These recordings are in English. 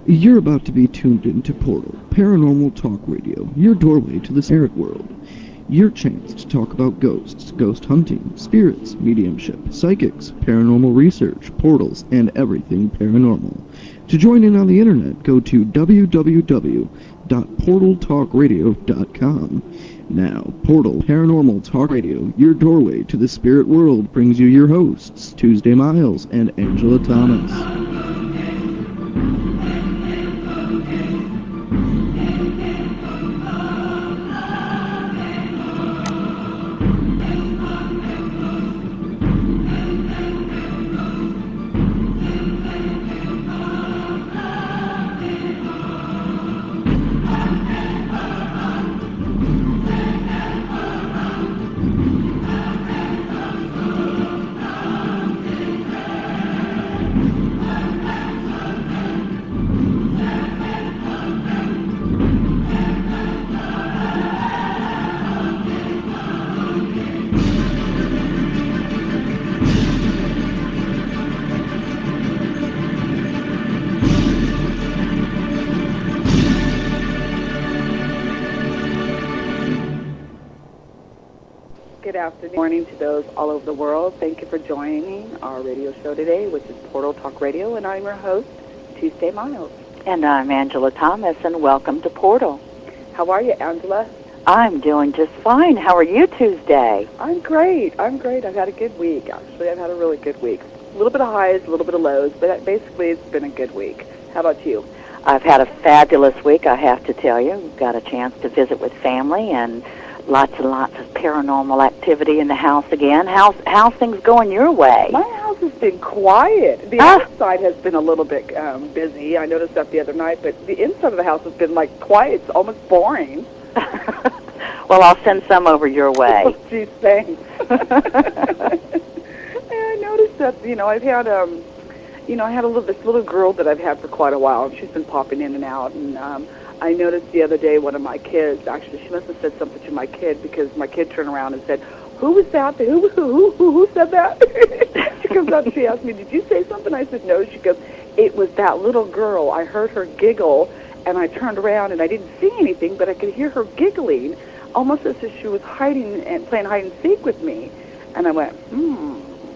You're about to be tuned into Portal, Paranormal Talk Radio, your doorway to the spirit world. Your chance to talk about ghosts, ghost hunting, spirits, mediumship, psychics, paranormal research, portals, and everything paranormal. To join in on the internet, go to www.portaltalkradio.com. Now, Portal, Paranormal Talk Radio, your doorway to the spirit world, brings you your hosts, Tuesday Miles and Angela Thomas. Good morning to those all over the world. Thank you for joining our radio show today, which is Portal Talk Radio, and I'm your host, Tuesday Miles. And I'm Angela Thomas, and welcome to Portal. How are you, Angela? I'm doing just fine. How are you, Tuesday? I'm great. I've had a good week, actually. I've had a really good week. A little bit of highs, a little bit of lows, but basically it's been a good week. How about you? I've had a fabulous week, I have to tell you. Got a chance to visit with family and lots and lots of paranormal activity in the house again. How's things going your way? My house has been quiet. The outside has been a little bit busy. I noticed that the other night, but the inside of the house has been quiet. It's almost boring. Well, I'll send some over your way. Oh, geez, thanks. I noticed that, I've had, I had this little girl that I've had for quite a while, and she's been popping in and out, and I noticed the other day one of my kids, actually, she must have said something to my kid, because my kid turned around and said, "Who was that? Who said that?" She comes out and she asked me, "Did you say something?" I said, "No." She goes, "It was that little girl. I heard her giggle, and I turned around, and I didn't see anything, but I could hear her giggling, almost as if she was hiding and playing hide and seek with me." And I went,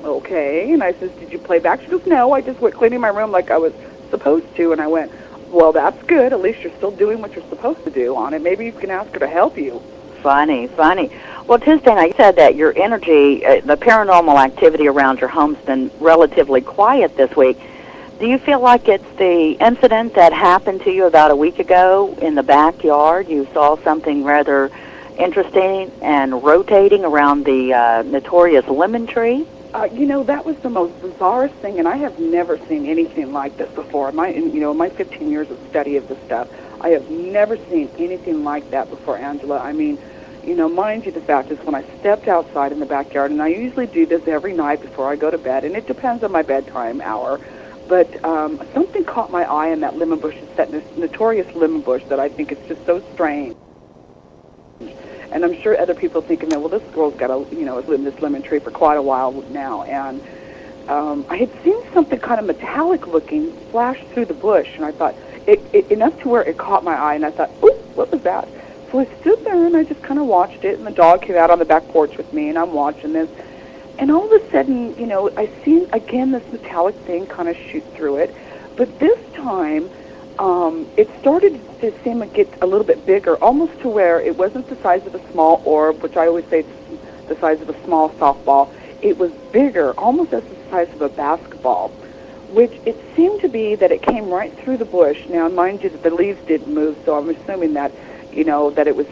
okay. And I says, "Did you play back?" She goes, "No, I just went cleaning my room like I was supposed to." And I went, "Well, that's good. At least you're still doing what you're supposed to do on it. Maybe you can ask her to help you." Funny. Well, Tuesday night, you said that your energy, the paranormal activity around your home's been relatively quiet this week. Do you feel like it's the incident that happened to you about a week ago in the backyard? You saw something rather interesting and rotating around the notorious lemon tree? That was the most bizarrest thing, and I have never seen anything like this before. My 15 years of study of this stuff, I have never seen anything like that before, Angela. I mean, mind you, the fact is when I stepped outside in the backyard, and I usually do this every night before I go to bed, and it depends on my bedtime hour, but something caught my eye in that lemon bush. It's that notorious lemon bush that I think is just so strange. And I'm sure other people thinking that, well, this girl's got a, you know, has lived in this lemon tree for quite a while now. And I had seen something kind of metallic looking flash through the bush, and I thought, enough to where it caught my eye, and I thought, ooh, what was that? So I stood there and I just kind of watched it, and the dog came out on the back porch with me, and I'm watching this. And all of a sudden, you know, I seen again this metallic thing kind of shoot through it, but this time it started to seem to get a little bit bigger, almost to where it wasn't the size of a small orb, which I always say it's the size of a small softball. It was bigger, almost as the size of a basketball, which it seemed to be that it came right through the bush. Now, mind you, that the leaves didn't move, so I'm assuming that, you know, that it was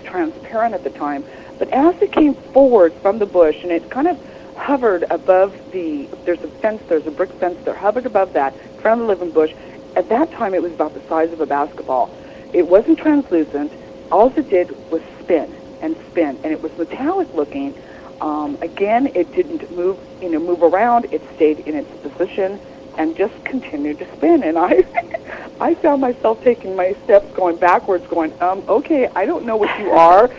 transparent at the time. But as it came forward from the bush, and it kind of hovered above there's a brick fence there, hovered above that, in front of the living bush. At that time, it was about the size of a basketball. It wasn't translucent. All it did was spin, and it was metallic looking. Again, it didn't move around. It stayed in its position and just continued to spin. And I found myself taking my steps, going backwards, going, okay, I don't know what you are.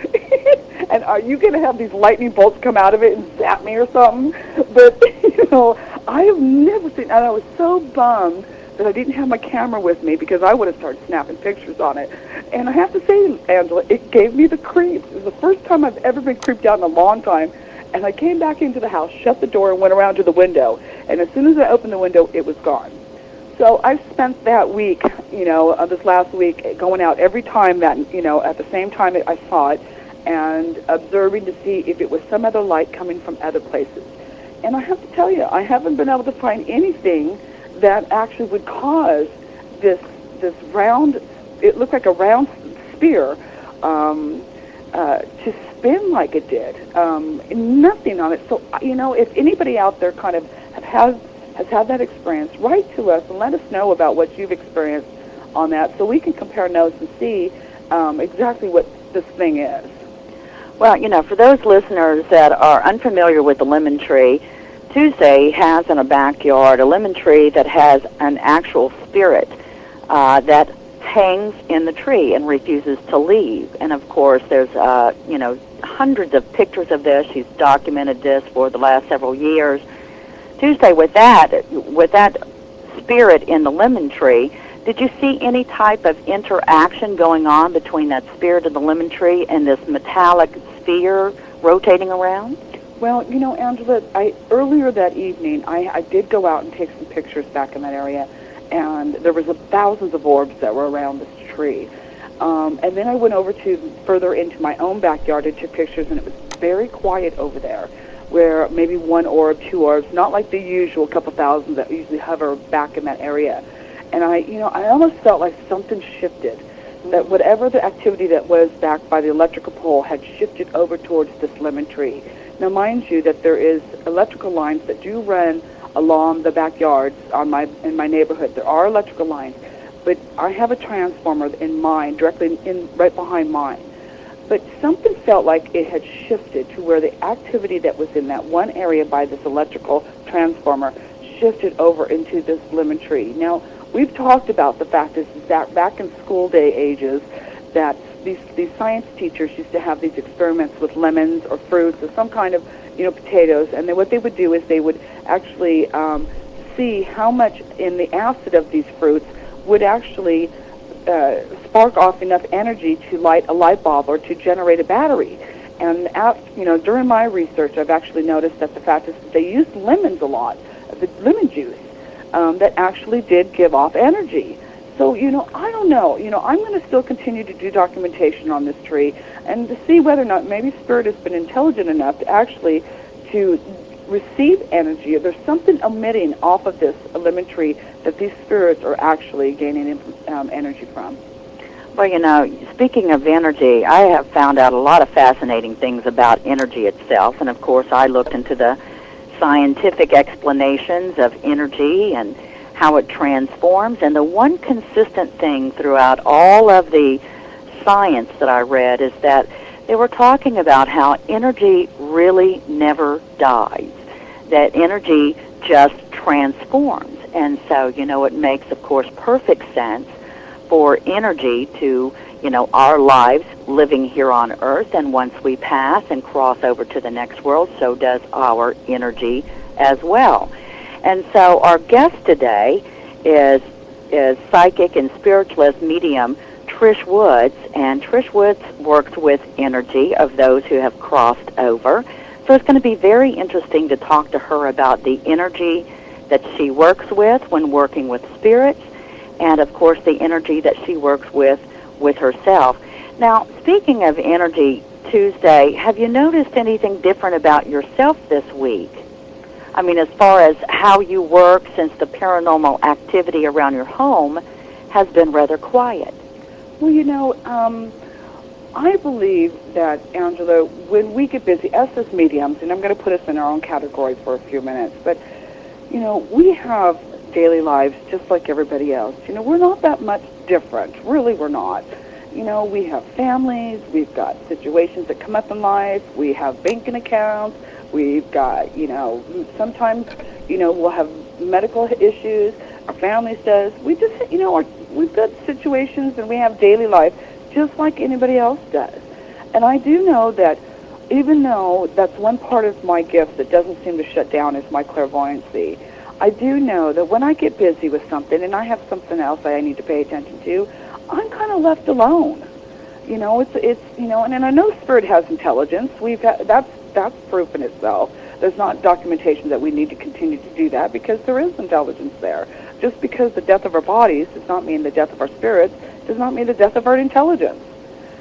And are you going to have these lightning bolts come out of it and zap me or something? But, you know, I have never seen, and I was so bummed that I didn't have my camera with me, because I would have started snapping pictures on it. And I have to say, Angela, it gave me the creeps. It was the first time I've ever been creeped out in a long time. And I came back into the house, shut the door, and went around to the window. And as soon as I opened the window, it was gone. So I've spent that week, you know, this last week, going out every time that, you know, at the same time I saw it, and observing to see if it was some other light coming from other places. And I have to tell you, I haven't been able to find anything that actually would cause this round, it looked like a round spear, to spin like it did. Nothing on it. So, you know, if anybody out there kind of has had that experience, write to us and let us know about what you've experienced on that, so we can compare notes and see exactly what this thing is. Well, you know, for those listeners that are unfamiliar with the lemon tree, Tuesday has in a backyard a lemon tree that has an actual spirit that hangs in the tree and refuses to leave. And of course, there's you know, hundreds of pictures of this. She's documented this for the last several years. Tuesday, with that spirit in the lemon tree, did you see any type of interaction going on between that spirit of the lemon tree and this metallic sphere rotating around? Well, you know, Angela, earlier that evening, I did go out and take some pictures back in that area, and there was thousands of orbs that were around this tree. And then I went over to further into my own backyard and took pictures, and it was very quiet over there, where maybe one orb, two orbs, not like the usual couple thousand that usually hover back in that area. And I almost felt like something shifted, that whatever the activity that was back by the electrical pole had shifted over towards this lemon tree. Now, mind you, that there is electrical lines that do run along the backyards in my neighborhood. There are electrical lines, but I have a transformer in mine, directly right behind mine. But something felt like it had shifted to where the activity that was in that one area by this electrical transformer shifted over into this lemon tree. Now, we've talked about the fact is that back in school day ages, that these science teachers used to have these experiments with lemons or fruits or some kind of, you know, potatoes, and then what they would do is they would actually see how much in the acid of these fruits would actually spark off enough energy to light a light bulb or to generate a battery. And during my research, I've actually noticed that the fact is that they used lemons a lot, the lemon juice, that actually did give off energy. So, you know, I don't know. You know, I'm going to still continue to do documentation on this tree and to see whether or not maybe Spirit has been intelligent enough to actually to receive energy. Or there's something emitting off of this lemon tree that these spirits are actually gaining energy from. Well, you know, speaking of energy, I have found out a lot of fascinating things about energy itself. And, of course, I looked into the scientific explanations of energy and how it transforms. And the one consistent thing throughout all of the science that I read is that they were talking about how energy really never dies, that energy just transforms. And so, you know, it makes, of course, perfect sense for energy to, our lives living here on Earth, and once we pass and cross over to the next world, so does our energy as well. And so our guest today is psychic and spiritualist medium Trish Woods, and Trish Woods works with energy of those who have crossed over. So it's going to be very interesting to talk to her about the energy that she works with when working with spirits, and of course the energy that she works with herself. Now, speaking of energy, Tuesday, have you noticed anything different about yourself this week? I mean, as far as how you work, since the paranormal activity around your home has been rather quiet. Well, I believe that, Angela, when we get busy, us as mediums, and I'm going to put us in our own categories for a few minutes, but, we have daily lives just like everybody else. We're not that much different. Really, we're not. We have families, we've got situations that come up in life, we have banking accounts, we've got, sometimes, we'll have medical issues, our families does. We just, we've got situations and we have daily life just like anybody else does. And I do know that even though that's one part of my gift that doesn't seem to shut down is my clairvoyancy, I do know that when I get busy with something and I have something else that I need to pay attention to, I'm kind of left alone. It's and I know spirit has intelligence. That's proof in itself. There's not documentation that we need to continue to do that because there is intelligence there. Just because the death of our bodies does not mean the death of our spirits, does not mean the death of our intelligence.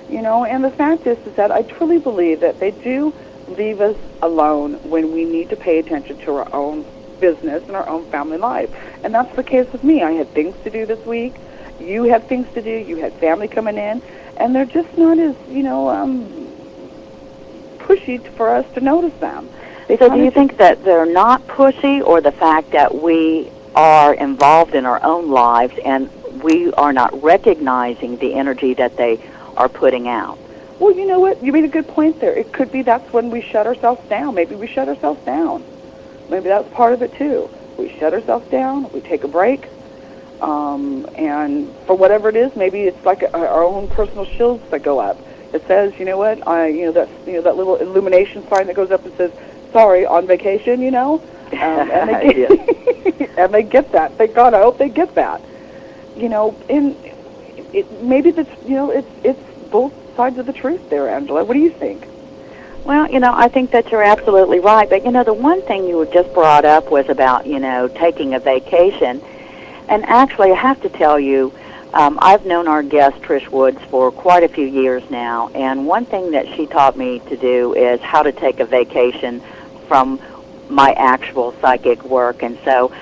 And the fact is that I truly believe that they do leave us alone when we need to pay attention to our own business and our own family life. And that's the case with me. I had things to do this week. You had things to do. You had family coming in. And they're just not as, pushy for us to notice them. So do you think that they're not pushy, or the fact that we are involved in our own lives and we are not recognizing the energy that they are putting out? Well, you know what? You made a good point there. It could be that's when we shut ourselves down. Maybe we shut ourselves down. Maybe that's part of it, too. We shut ourselves down. We take a break. And for whatever it is, maybe it's like our own personal shields that go up. It says, that little illumination sign that goes up and says, sorry, on vacation, and and they get that. Thank God, I hope they get that. And maybe that's, it's both sides of the truth there, Angela. What do you think? Well, I think that you're absolutely right. But, the one thing you just brought up was about, taking a vacation. And actually, I have to tell you, I've known our guest, Trish Woods, for quite a few years now. And one thing that she taught me to do is how to take a vacation from my actual psychic work. And so,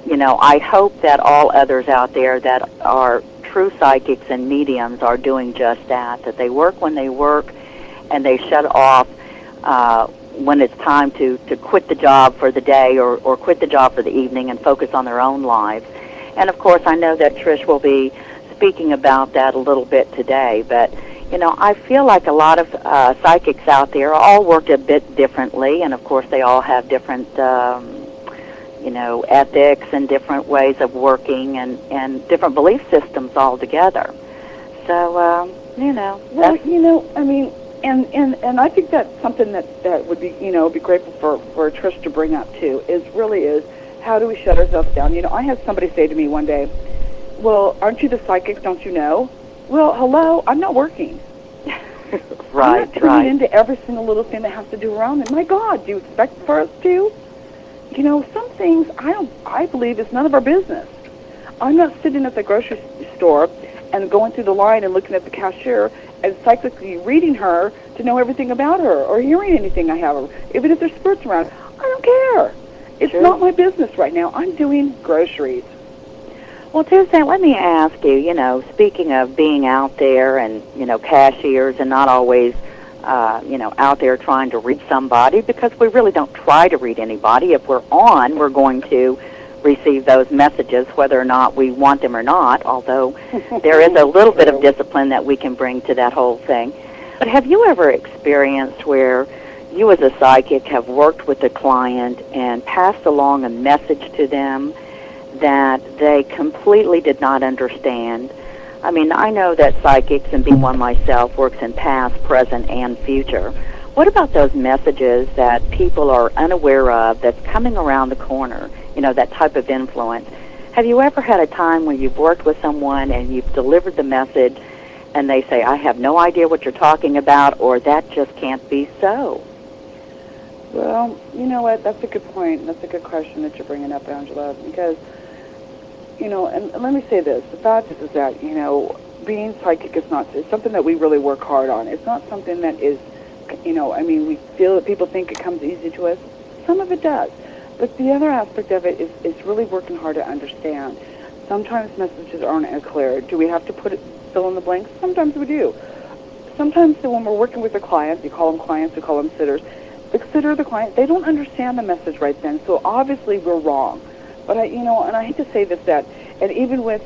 I hope that all others out there that are true psychics and mediums are doing just that they work when they work and they shut off when it's time to quit the job for the day or quit the job for the evening and focus on their own lives. And, of course, I know that Trish will be speaking about that a little bit today. But, I feel like a lot of psychics out there all work a bit differently. And, of course, they all have different, ethics and different ways of working and different belief systems altogether. So, Well, And I think that's something that would be, be grateful for Trish to bring up, too, is how do we shut ourselves down? I had somebody say to me one day, well, aren't you the psychic, don't you know? Well, hello, I'm not working. Right, I'm not tuning into every single little thing that has to do around it. My God, do you expect for us to? Some things I believe is none of our business. I'm not sitting at the grocery store and going through the line and looking at the cashier and psychically reading her to know everything about her or hearing anything I have, even if there's spirits around. I don't care. It's not my business right now. I'm doing groceries. Well, Tuesday, let me ask you, speaking of being out there and, cashiers and not always, out there trying to read somebody, because we really don't try to read anybody. If we're on, we're going to receive those messages, whether or not we want them or not, although there is a little bit of discipline that we can bring to that whole thing. But have you ever experienced where you as a psychic have worked with a client and passed along a message to them that they completely did not understand, I mean, I know that psychics, and being one myself, works in past, present, and future. What about those messages that people are unaware of that's coming around the corner, that type of influence? Have you ever had a time when you've worked with someone and you've delivered the message and they say, I have no idea what you're talking about, or that just can't be so? Well, you know what? That's a good point. That's a good question that you're bringing up, Angela, because, and let me say this. The fact is that, being psychic is it's something that we really work hard on. It's not something that is, we feel that people think it comes easy to us. Some of it does. But the other aspect of it is really working hard to understand. Sometimes messages aren't as clear. Do we have to fill in the blanks? Sometimes we do. Sometimes when we're working with a client, you call them clients, we call them sitters, the sitter or the client, they don't understand the message right then, so obviously we're wrong. But and I hate to say this, and even with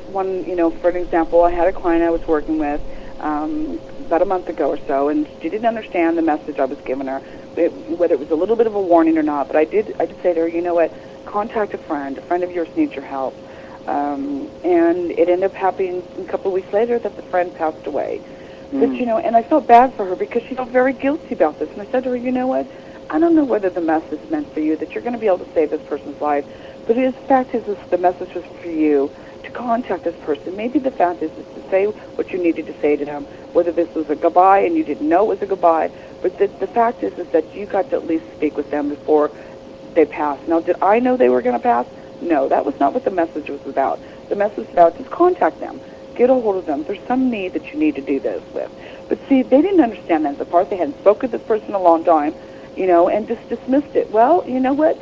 one, for an example, I had a client I was working with about a month ago or so, and she didn't understand the message I was giving her, whether it was a little bit of a warning or not. But I did say to her, you know what, contact a friend of yours needs your help. And it ended up happening a couple of weeks later that the friend passed away. But, and I felt bad for her because she felt very guilty about this. And I said to her, you know what, I don't know whether the message is meant for you, that you're going to be able to save this person's life. But the fact is the message was for you to contact this person. Maybe the fact is to say what you needed to say to them, whether this was a goodbye and you didn't know it was a goodbye. But the fact is that you got to at least speak with them before they passed. Now, did I know they were going to pass? No, that was not what the message was about. The message was about just contact them. Get a hold of them. There's some need that you need to do this with. But see, they didn't understand that. The part they hadn't spoken to this person in a long time, and just dismissed it. Well, you know what?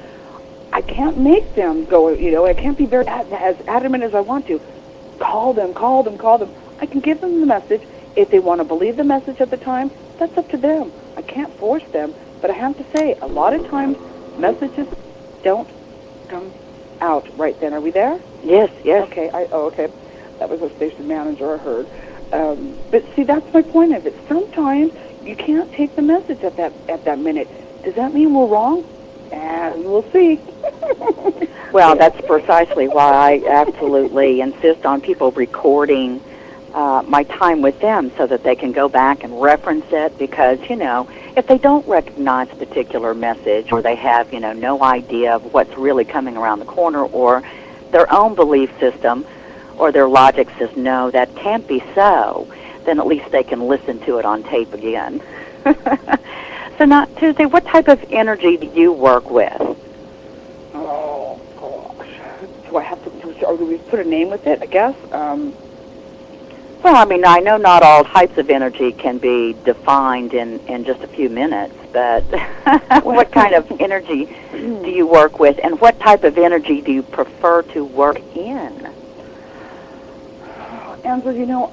I can't make them go, I can't be very as adamant as I want to. Call them. I can give them the message. If they want to believe the message at the time, that's up to them. I can't force them. But I have to say, a lot of times, messages don't come out right then. Are we there? Yes. Okay. Okay. That was a station manager I heard. But see, that's my point of it. Sometimes you can't take the message at that minute. Does that mean we're wrong? And we'll see. Well, that's precisely why I absolutely insist on people recording my time with them so that they can go back and reference it, because, if they don't recognize a particular message, or they have, no idea of what's really coming around the corner, or their own belief system or their logic says, no, that can't be so, then at least they can listen to it on tape again. So now, Tuesday, what type of energy do you work with? Oh, gosh. Do I have to, or do we put a name with it, I guess? Well, I mean, I know not all types of energy can be defined in just a few minutes, but what kind of energy do you work with, and what type of energy do you prefer to work in? Angela,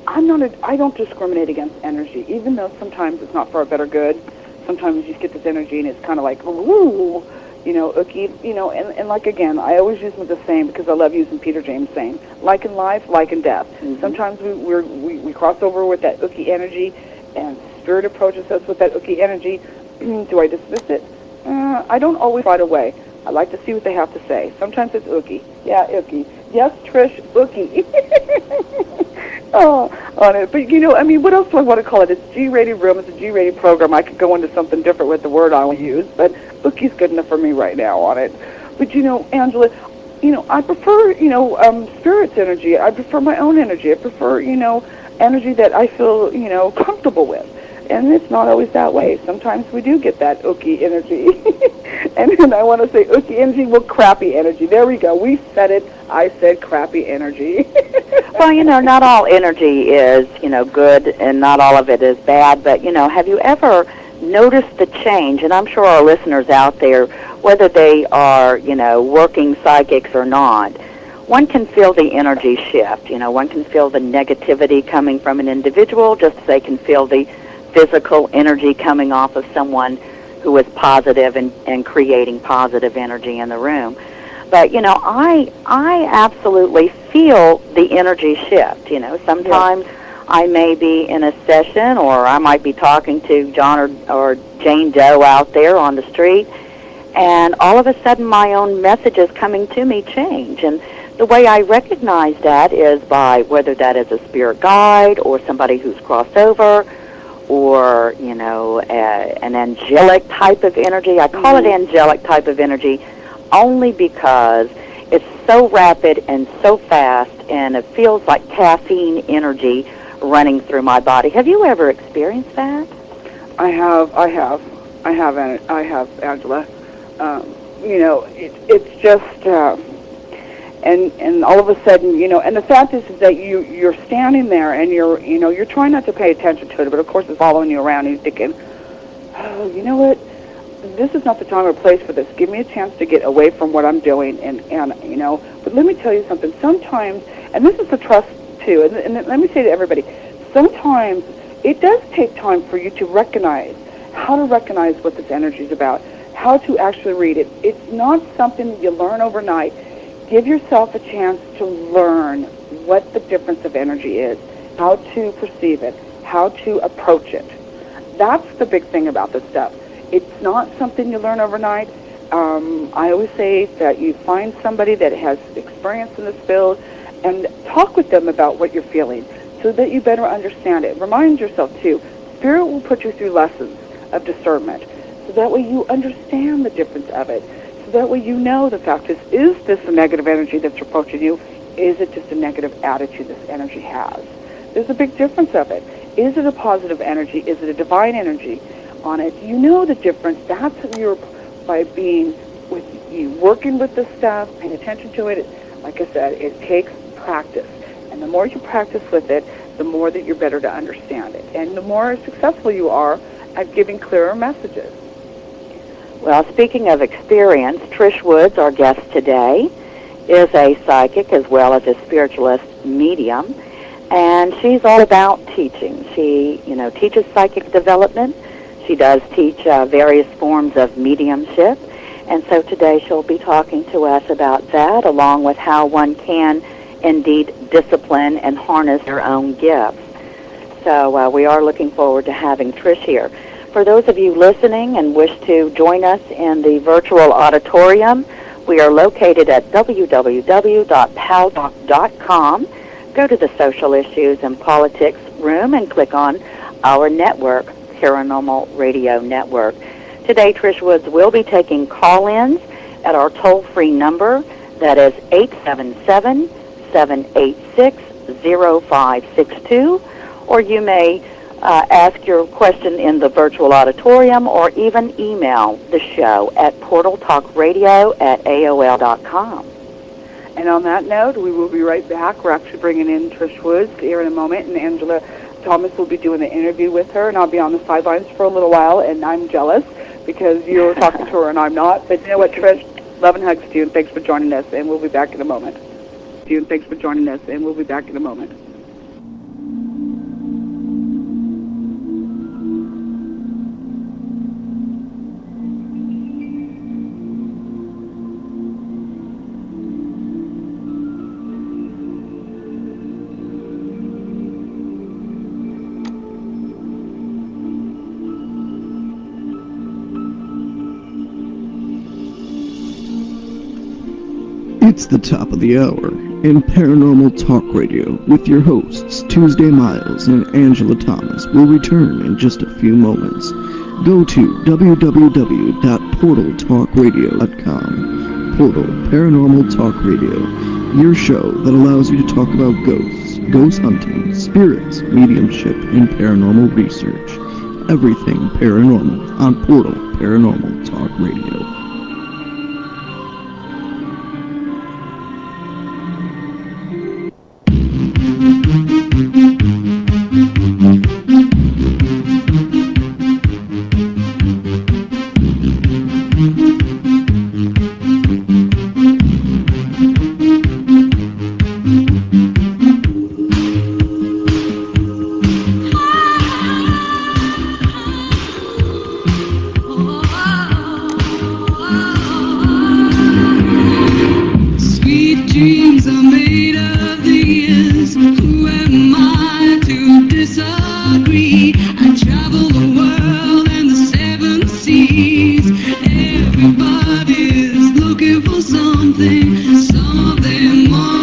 I don't discriminate against energy, even though sometimes it's not for our better good. Sometimes you get this energy and it's kind of like, ooh, ooky, and like, again, I always use the same because I love using Peter James' saying, like in life, like in death. Mm-hmm. Sometimes we cross over with that ooky energy, and spirit approaches us with that ooky energy. Do I dismiss it? I don't always right away. I like to see what they have to say. Sometimes it's ooky. Yeah, ooky. Yes, Trish, ooky. On it. But, what else do I want to call it? It's G-rated room. It's a G-rated program. I could go into something different with the word I will use, but ooky's good enough for me right now on it. But, Angela, I prefer, spirit's energy. I prefer my own energy. I prefer, energy that I feel, comfortable with. And it's not always that way. Sometimes we do get that ooky energy. And then I want to say ooky energy, well, crappy energy. There we go. We said it. I said crappy energy. Well, not all energy is, good, and not all of it is bad. But, have you ever noticed the change? And I'm sure our listeners out there, whether they are, working psychics or not, one can feel the energy shift. One can feel the negativity coming from an individual, just as they can feel the physical energy coming off of someone who is positive and creating positive energy in the room. But, I absolutely feel the energy shift. Sometimes I may be in a session, or I might be talking to John or Jane Doe out there on the street, and all of a sudden my own messages coming to me change. And the way I recognize that is by whether that is a spirit guide or somebody who's crossed over, or, you know, an angelic type of energy. I call it angelic type of energy only because it's so rapid and so fast, and it feels like caffeine energy running through my body. Have you ever experienced that? I have, Angela. You know, it's just, and all of a sudden, you know, and the fact is that you're standing there and you're trying not to pay attention to it, but of course it's following you around and you're thinking, oh, you know what? This is not the time or place for this. Give me a chance to get away from what I'm doing, and you know. But let me tell you something. Sometimes, and this is the trust too, and let me say to everybody, sometimes it does take time for you to recognize how to recognize what this energy is about, how to actually read it. It's not something that you learn overnight. Give yourself a chance to learn what the difference of energy is, how to perceive it, how to approach it. That's the big thing about this stuff. It's not something you learn overnight. I always say that you find somebody that has experience in this field and talk with them about what you're feeling so that you better understand it. Remind yourself, too, Spirit will put you through lessons of discernment so that way you understand the difference of it. So that way you know the fact is this a negative energy that's approaching you? Is it just a negative attitude this energy has? There's a big difference of it. Is it a positive energy? Is it a divine energy on it? You know the difference. That's by being with you, working with this stuff, paying attention to it. Like I said, it takes practice. And the more you practice with it, the more that you're better to understand it. And the more successful you are at giving clearer messages. Well, speaking of experience, Trish Woods, our guest today, is a psychic as well as a spiritualist medium, and she's all about teaching. She, you know, teaches psychic development. She does teach various forms of mediumship, and so today she'll be talking to us about that, along with how one can indeed discipline and harness their own gifts. So we are looking forward to having Trish here. For those of you listening and wish to join us in the virtual auditorium, we are located at www.paltalk.com. Go to the Social Issues and Politics room and click on our network, Paranormal Radio Network. Today, Trish Woods will be taking call-ins at our toll-free number, that is 877-786-0562, or you may ask your question in the virtual auditorium or even email the show at portaltalkradio@aol.com. And on that note, we will be right back. We're actually bringing in Trish Woods here in a moment, and Angela Thomas will be doing the interview with her, and I'll be on the sidelines for a little while, and I'm jealous because you're talking to her and I'm not. But you know what, Trish? Love and hugs to you, and thanks for joining us, and we'll be back in a moment. Thanks for joining us, and we'll be back in a moment. It's the top of the hour in Paranormal Talk Radio with your hosts, Tuesday Miles and Angela Thomas, will return in just a few moments. Go to www.portaltalkradio.com. Portal Paranormal Talk Radio, your show that allows you to talk about ghosts, ghost hunting, spirits, mediumship, and paranormal research. Everything paranormal on Portal Paranormal Talk Radio. Everybody's looking for something, some of them want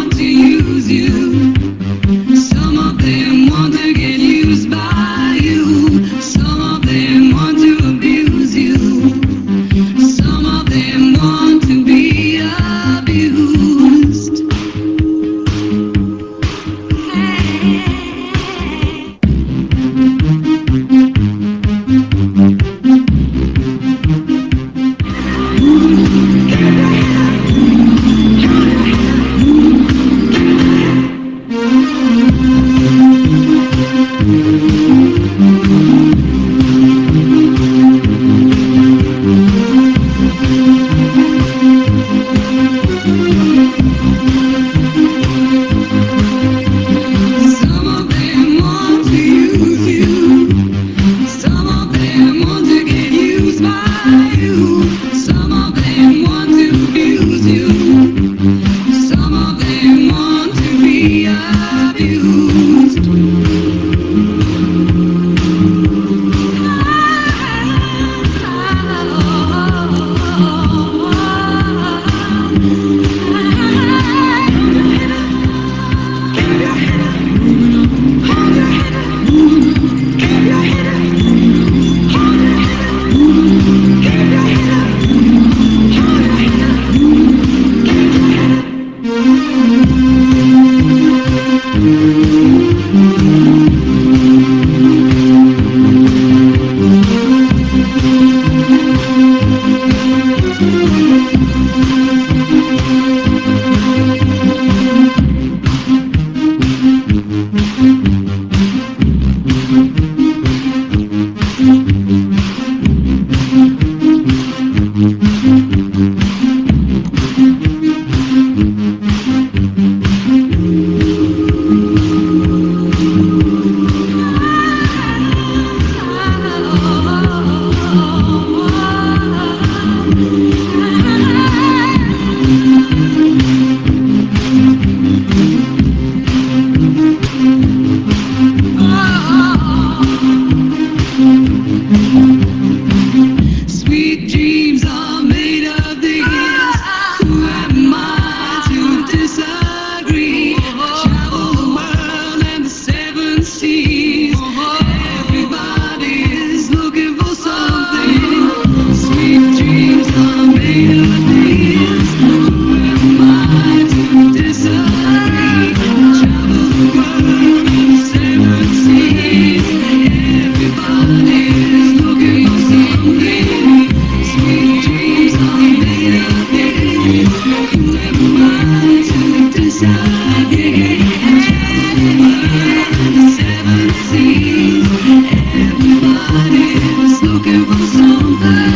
Everybody's looking for something.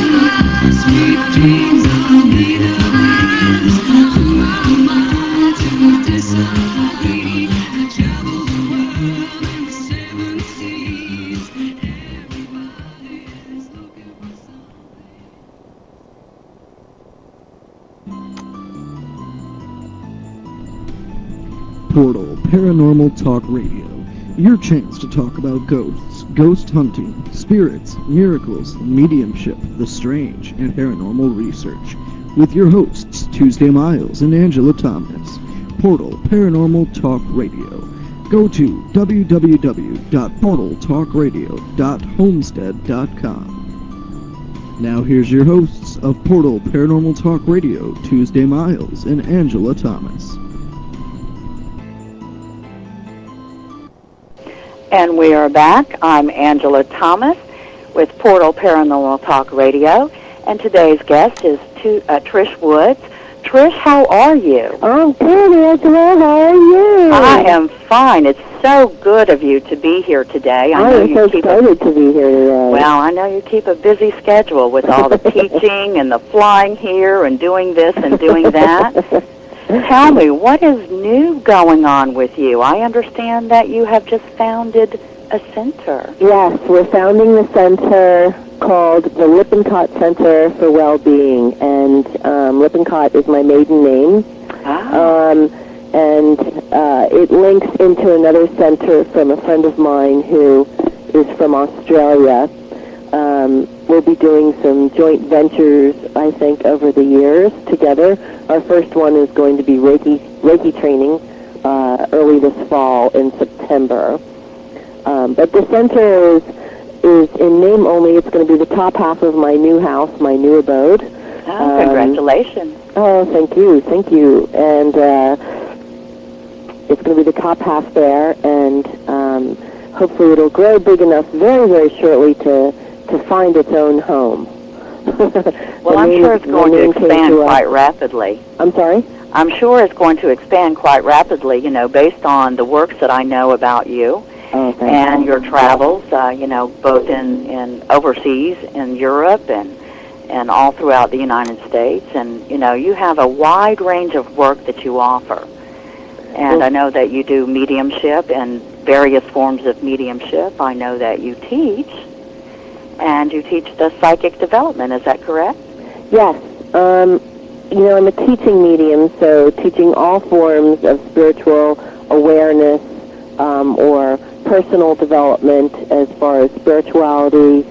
Sweet dreams are made of this. Who am I to disagree? I travel the world in the 7 seas. Everybody's looking for something. Portal Paranormal Talk Radio. Your chance to talk about ghosts, ghost hunting, spirits, miracles, mediumship, the strange, and paranormal research. With your hosts, Tuesday Miles and Angela Thomas. Portal Paranormal Talk Radio. Go to www.portaltalkradio.homestead.com. Now here's your hosts of Portal Paranormal Talk Radio, Tuesday Miles and Angela Thomas. And we are back. I'm Angela Thomas with Portal Paranormal Talk Radio, and today's guest is Trish Woods. Trish, how are you? I'm good, Angela. How are you? I am fine. It's so good of you to be here today. I am so excited to be here today. Well, I know you keep a busy schedule with all the teaching and the flying here and doing this and doing that. Tell me, what is new going on with you? I understand that you have just founded a center. Yes, we're founding the center called the Lippincott Center for Wellbeing, and Lippincott is my maiden name. And it links into another center from a friend of mine who is from Australia. We'll be doing some joint ventures, I think, over the years together. Our first one is going to be Reiki training early this fall in September. But the center is in name only. It's going to be the top half of my new house, my new abode. Oh, congratulations. Oh, thank you. And it's going to be the top half there, and hopefully it'll grow big enough very, very shortly to find its own home. Well, I'm sure it's going to expand quite rapidly. I'm sorry? I'm sure it's going to expand quite rapidly, based on the works that I know about you and your travels, both in overseas, in Europe, and all throughout the United States. And, you have a wide range of work that you offer. And I know that you do mediumship and various forms of mediumship. I know that you teach. And you teach the psychic development, is that correct? Yes. I'm a teaching medium, so teaching all forms of spiritual awareness or personal development as far as spirituality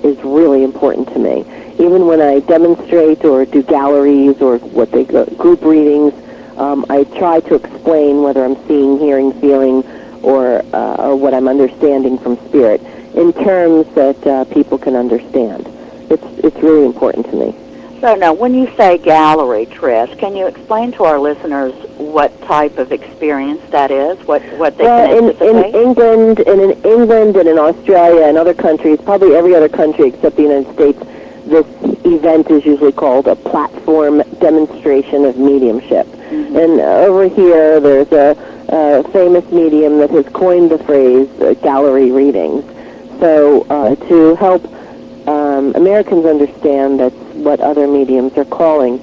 is really important to me. Even when I demonstrate or do galleries or what they call group readings, I try to explain whether I'm seeing, hearing, feeling, or what I'm understanding from spirit in terms that people can understand. It's really important to me. So now, when you say gallery, Trish, can you explain to our listeners what type of experience that is? What they can anticipate? In England and in Australia and other countries, probably every other country except the United States, this event is usually called a platform demonstration of mediumship. Mm-hmm. And over here, there's a famous medium that has coined the phrase gallery readings. So to help Americans understand that's what other mediums are calling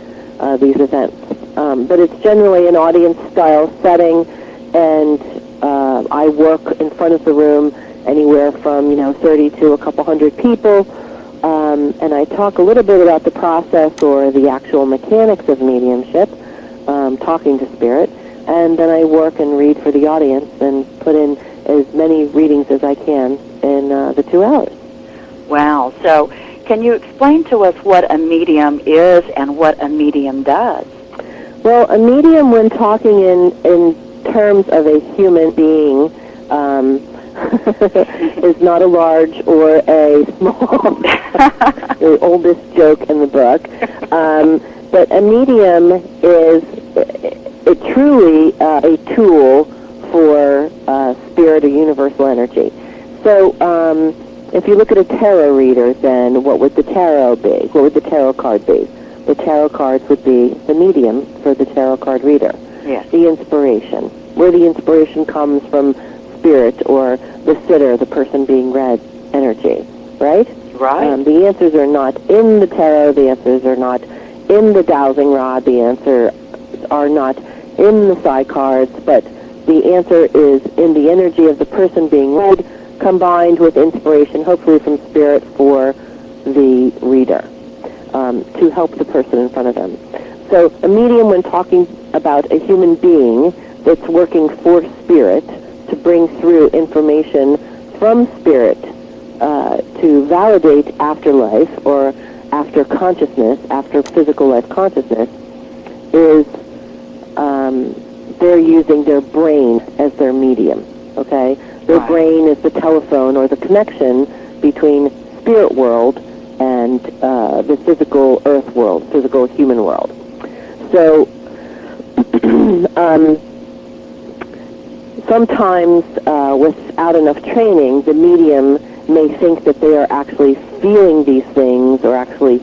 these events. But it's generally an audience-style setting, and I work in front of the room anywhere from 30 to a couple hundred people, and I talk a little bit about the process or the actual mechanics of mediumship, talking to spirit, and then I work and read for the audience and put in as many readings as I can in the 2 hours. Wow. So can you explain to us what a medium is and what a medium does? Well, a medium, when talking in terms of a human being, is not a large or a small, the oldest joke in the book. But a medium is truly a tool for spirit or universal energy. So if you look at a tarot reader, then what would the tarot be? What would the tarot card be? The tarot cards would be the medium for the tarot card reader. Yes. The inspiration. Where the inspiration comes from spirit or the sitter, the person being read. energy, right? Right. The answers are not in the tarot. The answers are not in the dowsing rod. The answers are not in the psi cards, but the answer is in the energy of the person being read, combined with inspiration, hopefully from spirit, for the reader, to help the person in front of them. So a medium, when talking about a human being that's working for spirit to bring through information from spirit to validate afterlife or after consciousness, after physical life consciousness, is they're using their brain as their medium, okay? Their Right. brain is the telephone or the connection between spirit world and the physical earth world, physical human world. So sometimes without enough training, the medium may think that they are actually feeling these things or actually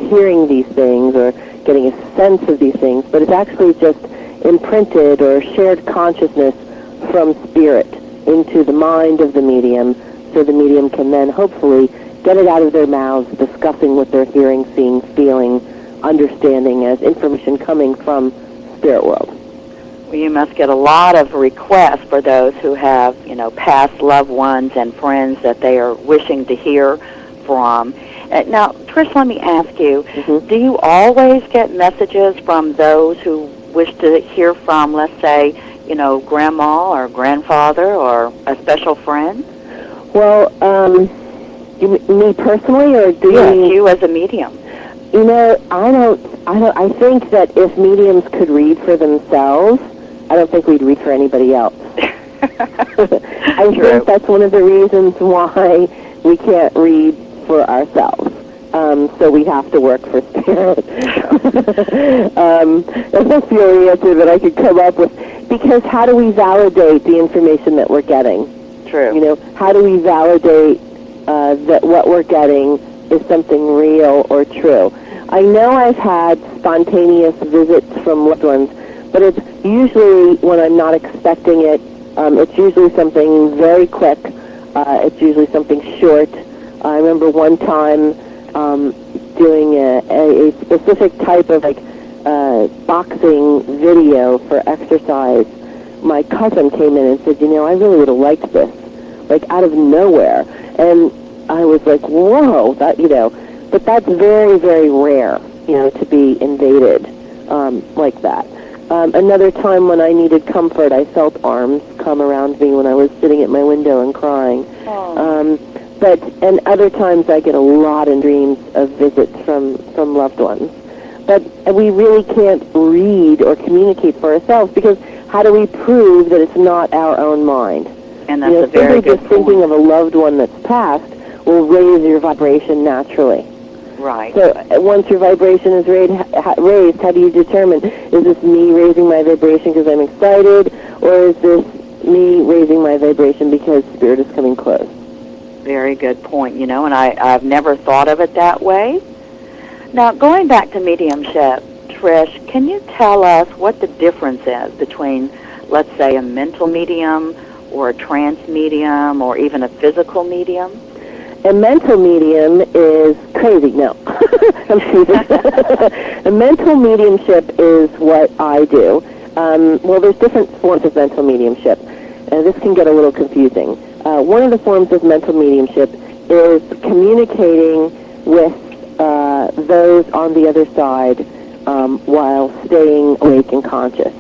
hearing these things or getting a sense of these things, but it's actually just imprinted or shared consciousness from spirit into the mind of the medium, so the medium can then hopefully get it out of their mouths, discussing what they're hearing, seeing, feeling, understanding as information coming from spirit world. Well, you must get a lot of requests for those who have, past loved ones and friends that they are wishing to hear from. Now, Trish, let me ask you, do you always get messages from those who wish to hear from, let's say, grandma or grandfather or a special friend? Well, me personally, or do Yes, you? you as a medium. I think that if mediums could read for themselves, I don't think we'd read for anybody else. I True. think that's one of the reasons why we can't read for ourselves. So we have to work for spirit. That's the only answer that I could come up with. Because how do we validate the information that we're getting? True. How do we validate that what we're getting is something real or true? I know I've had spontaneous visits from loved ones, but it's usually when I'm not expecting it. It's usually something very quick. It's usually something short. I remember one time doing a specific type of boxing video for exercise. My cousin came in and said, I really would have liked this, out of nowhere. And I was like, whoa, but that's very, very rare, to be invaded like that. Another time when I needed comfort, I felt arms come around me when I was sitting at my window and crying. And other times I get a lot in dreams of visits from loved ones. But we really can't read or communicate for ourselves, because how do we prove that it's not our own mind? And that's a very simply good just thinking point. of a loved one that's passed will raise your vibration naturally. Right. So once your vibration is raised, how do you determine, is this me raising my vibration because I'm excited, or is this me raising my vibration because spirit is coming close? Very good point, and I've never thought of it that way. Now, going back to mediumship, Trish, can you tell us what the difference is between, let's say, a mental medium or a trance medium or even a physical medium? A mental medium is crazy. No. I'm teasing. A mental mediumship is what I do. Well, there's different forms of mental mediumship. This can get a little confusing. One of the forms of mental mediumship is communicating with those on the other side while staying awake and conscious.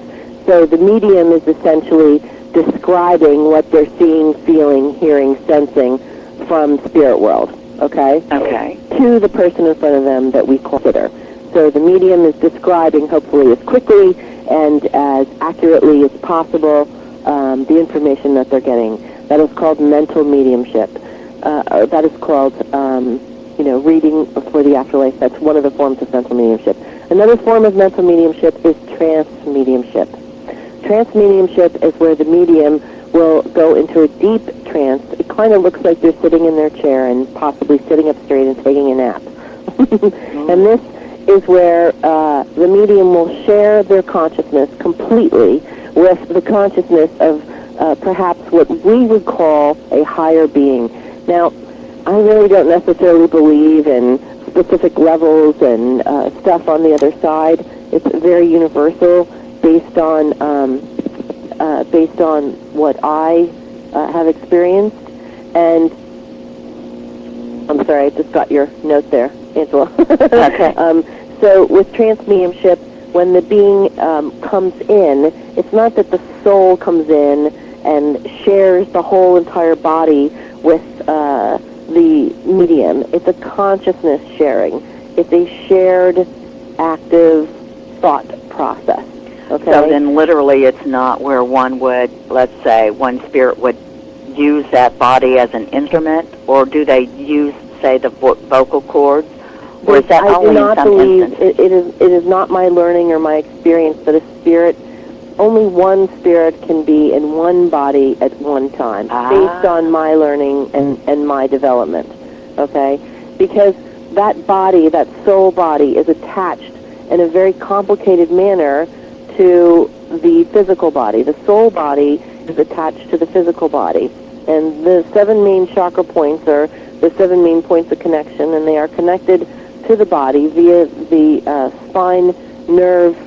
So the medium is essentially describing what they're seeing, feeling, hearing, sensing from spirit world, okay? Okay. To the person in front of them that we consider. So the medium is describing, hopefully as quickly and as accurately as possible, the information that they're getting. That is called mental mediumship. That is called, reading for the afterlife. That's one of the forms of mental mediumship. Another form of mental mediumship is trance mediumship. Trance mediumship is where the medium will go into a deep trance. It kind of looks like they're sitting in their chair and possibly sitting up straight and taking a nap. And this is where the medium will share their consciousness completely with the consciousness of perhaps what we would call a higher being. Now, I really don't necessarily believe in specific levels and stuff on the other side. It's very universal, based on what I have experienced. And I'm sorry, I just got your note there, Angela. Okay. So with trance mediumship, when the being comes in, it's not that the soul comes in and shares the whole entire body with the medium. It's a consciousness sharing. It's a shared, active thought process. Okay? So then literally it's not where one would, let's say, one spirit would use that body as an instrument, or do they use, say, the vocal cords? Or is that I only do not in some believe, instances? it is not my learning or my experience that a spirit, only one spirit can be in one body at one time, based on my learning and my development, okay? Because that body, that soul body, is attached in a very complicated manner to the physical body. The soul body is attached to the physical body. And the 7 main chakra points are the 7 main points of connection, and they are connected to the body via the spine nerve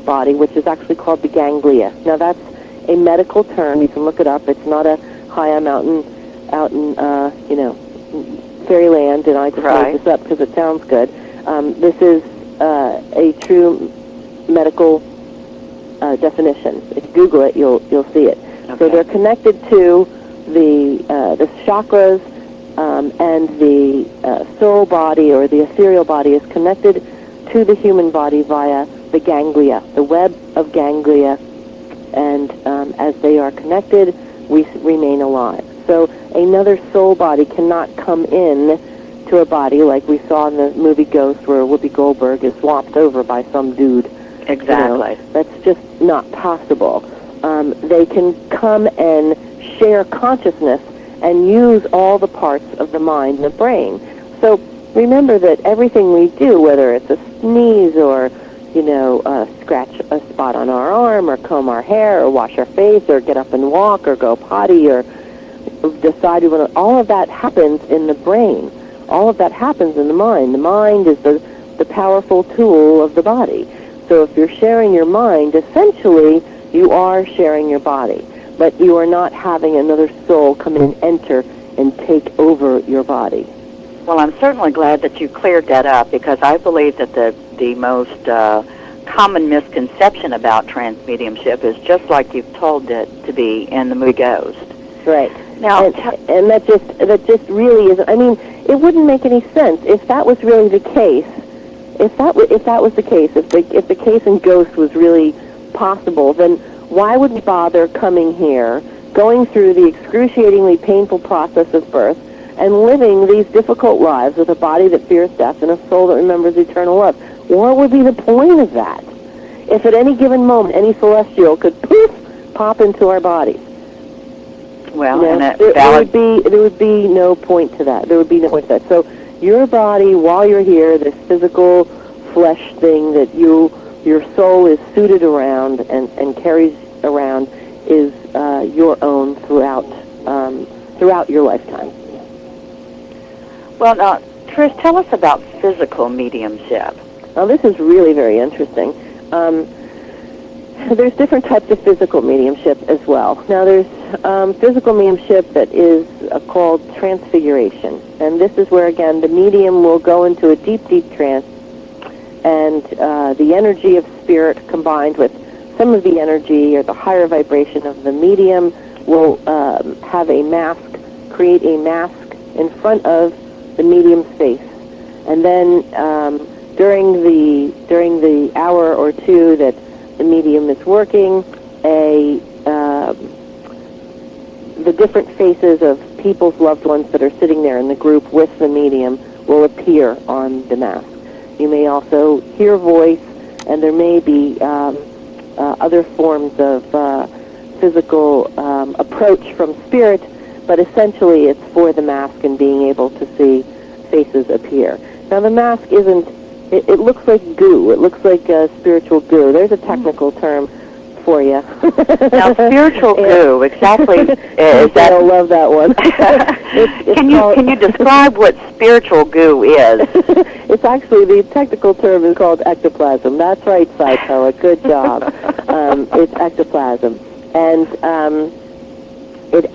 body, which is actually called the ganglia. Now that's a medical term. You can look it up. It's not a high out in fairyland, and I just made this up because it sounds good. This is a true medical definition. If you Google it, you'll see it. Okay. So they're connected to the chakras, and the soul body or the ethereal body is connected to the human body via the ganglia, the web of ganglia, and as they are connected, we remain alive. So another soul body cannot come in to a body like we saw in the movie Ghost, where Whoopi Goldberg is swapped over by some dude. Exactly. That's just not possible. They can come and share consciousness and use all the parts of the mind and the brain. So remember that everything we do, whether it's a sneeze or, scratch a spot on our arm or comb our hair or wash our face or get up and walk or go potty or decide all of that happens in the brain. All of that happens in the mind. The mind is the powerful tool of the body. So if you're sharing your mind, essentially you are sharing your body. But you are not having another soul come in and enter and take over your body. Well, I'm certainly glad that you cleared that up, because I believe that the most common misconception about trance mediumship is just like you've told it to be in the movie Ghost. Right. Now, and that just really is. I mean, it wouldn't make any sense if that was really the case. If that was the case, if the case in Ghost was really possible, then why would we bother coming here, going through the excruciatingly painful process of birth, and living these difficult lives with a body that fears death and a soul that remembers eternal love? What would be the point of that? If at any given moment any celestial could poof pop into our bodies, well, there would be no point to that. There would be no point to that. So your body, while you're here, this physical flesh thing that your soul is suited around and carries around, is your own throughout your lifetime. Well, now, Trish, tell us about physical mediumship. Now, this is really very interesting. There's different types of physical mediumship as well. Now, there's physical mediumship that is called transfiguration. And this is where, again, the medium will go into a deep, deep trance, and the energy of spirit combined with some of the energy or the higher vibration of the medium will have a mask, create a mask in front of the medium's face. And then during the hour or two that the medium is working, the different faces of people's loved ones that are sitting there in the group with the medium will appear on the mask. You may also hear voice, and there may be other forms of physical approach from spirit, but essentially it's for the mask and being able to see faces appear. Now, the mask isn't, it looks like goo. It looks like spiritual goo. There's a technical term for you. Now, spiritual goo, exactly. Is that? I love that one. Can you describe what spiritual goo is? It's actually, the technical term is called ectoplasm. That's right, Saitoa. Good job. It's ectoplasm. And the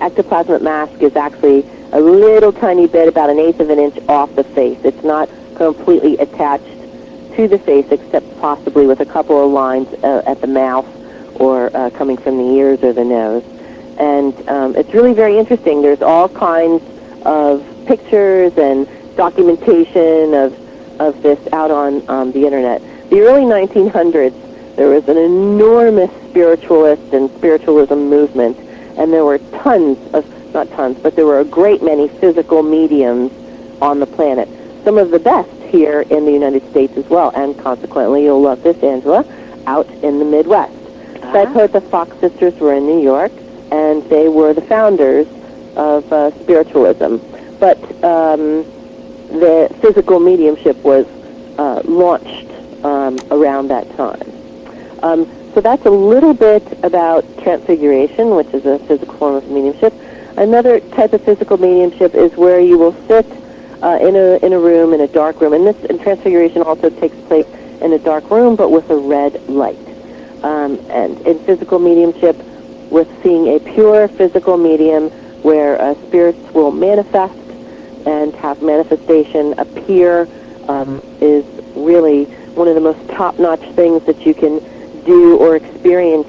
ectoplasmic mask is actually a little tiny bit, about 1/8 of an inch off the face. It's not completely attached to the face, except possibly with a couple of lines at the mouth or coming from the ears or the nose. And it's really very interesting. There's all kinds of pictures and documentation of this out on the Internet. The early 1900s, there was an enormous spiritualist and spiritualism movement, and there were not tons, but there were a great many physical mediums on the planet. Some of the best here in the United States as well, and consequently, you'll love this, Angela, out in the Midwest. The Fox sisters were in New York, and they were the founders of spiritualism. But the physical mediumship was launched around that time. So that's a little bit about transfiguration, which is a physical form of mediumship. Another type of physical mediumship is where you will sit in a room, in a dark room, and transfiguration also takes place in a dark room, but with a red light. And in physical mediumship, with seeing a pure physical medium where spirits will manifest and have manifestation appear, is really one of the most top-notch things that you can do or experience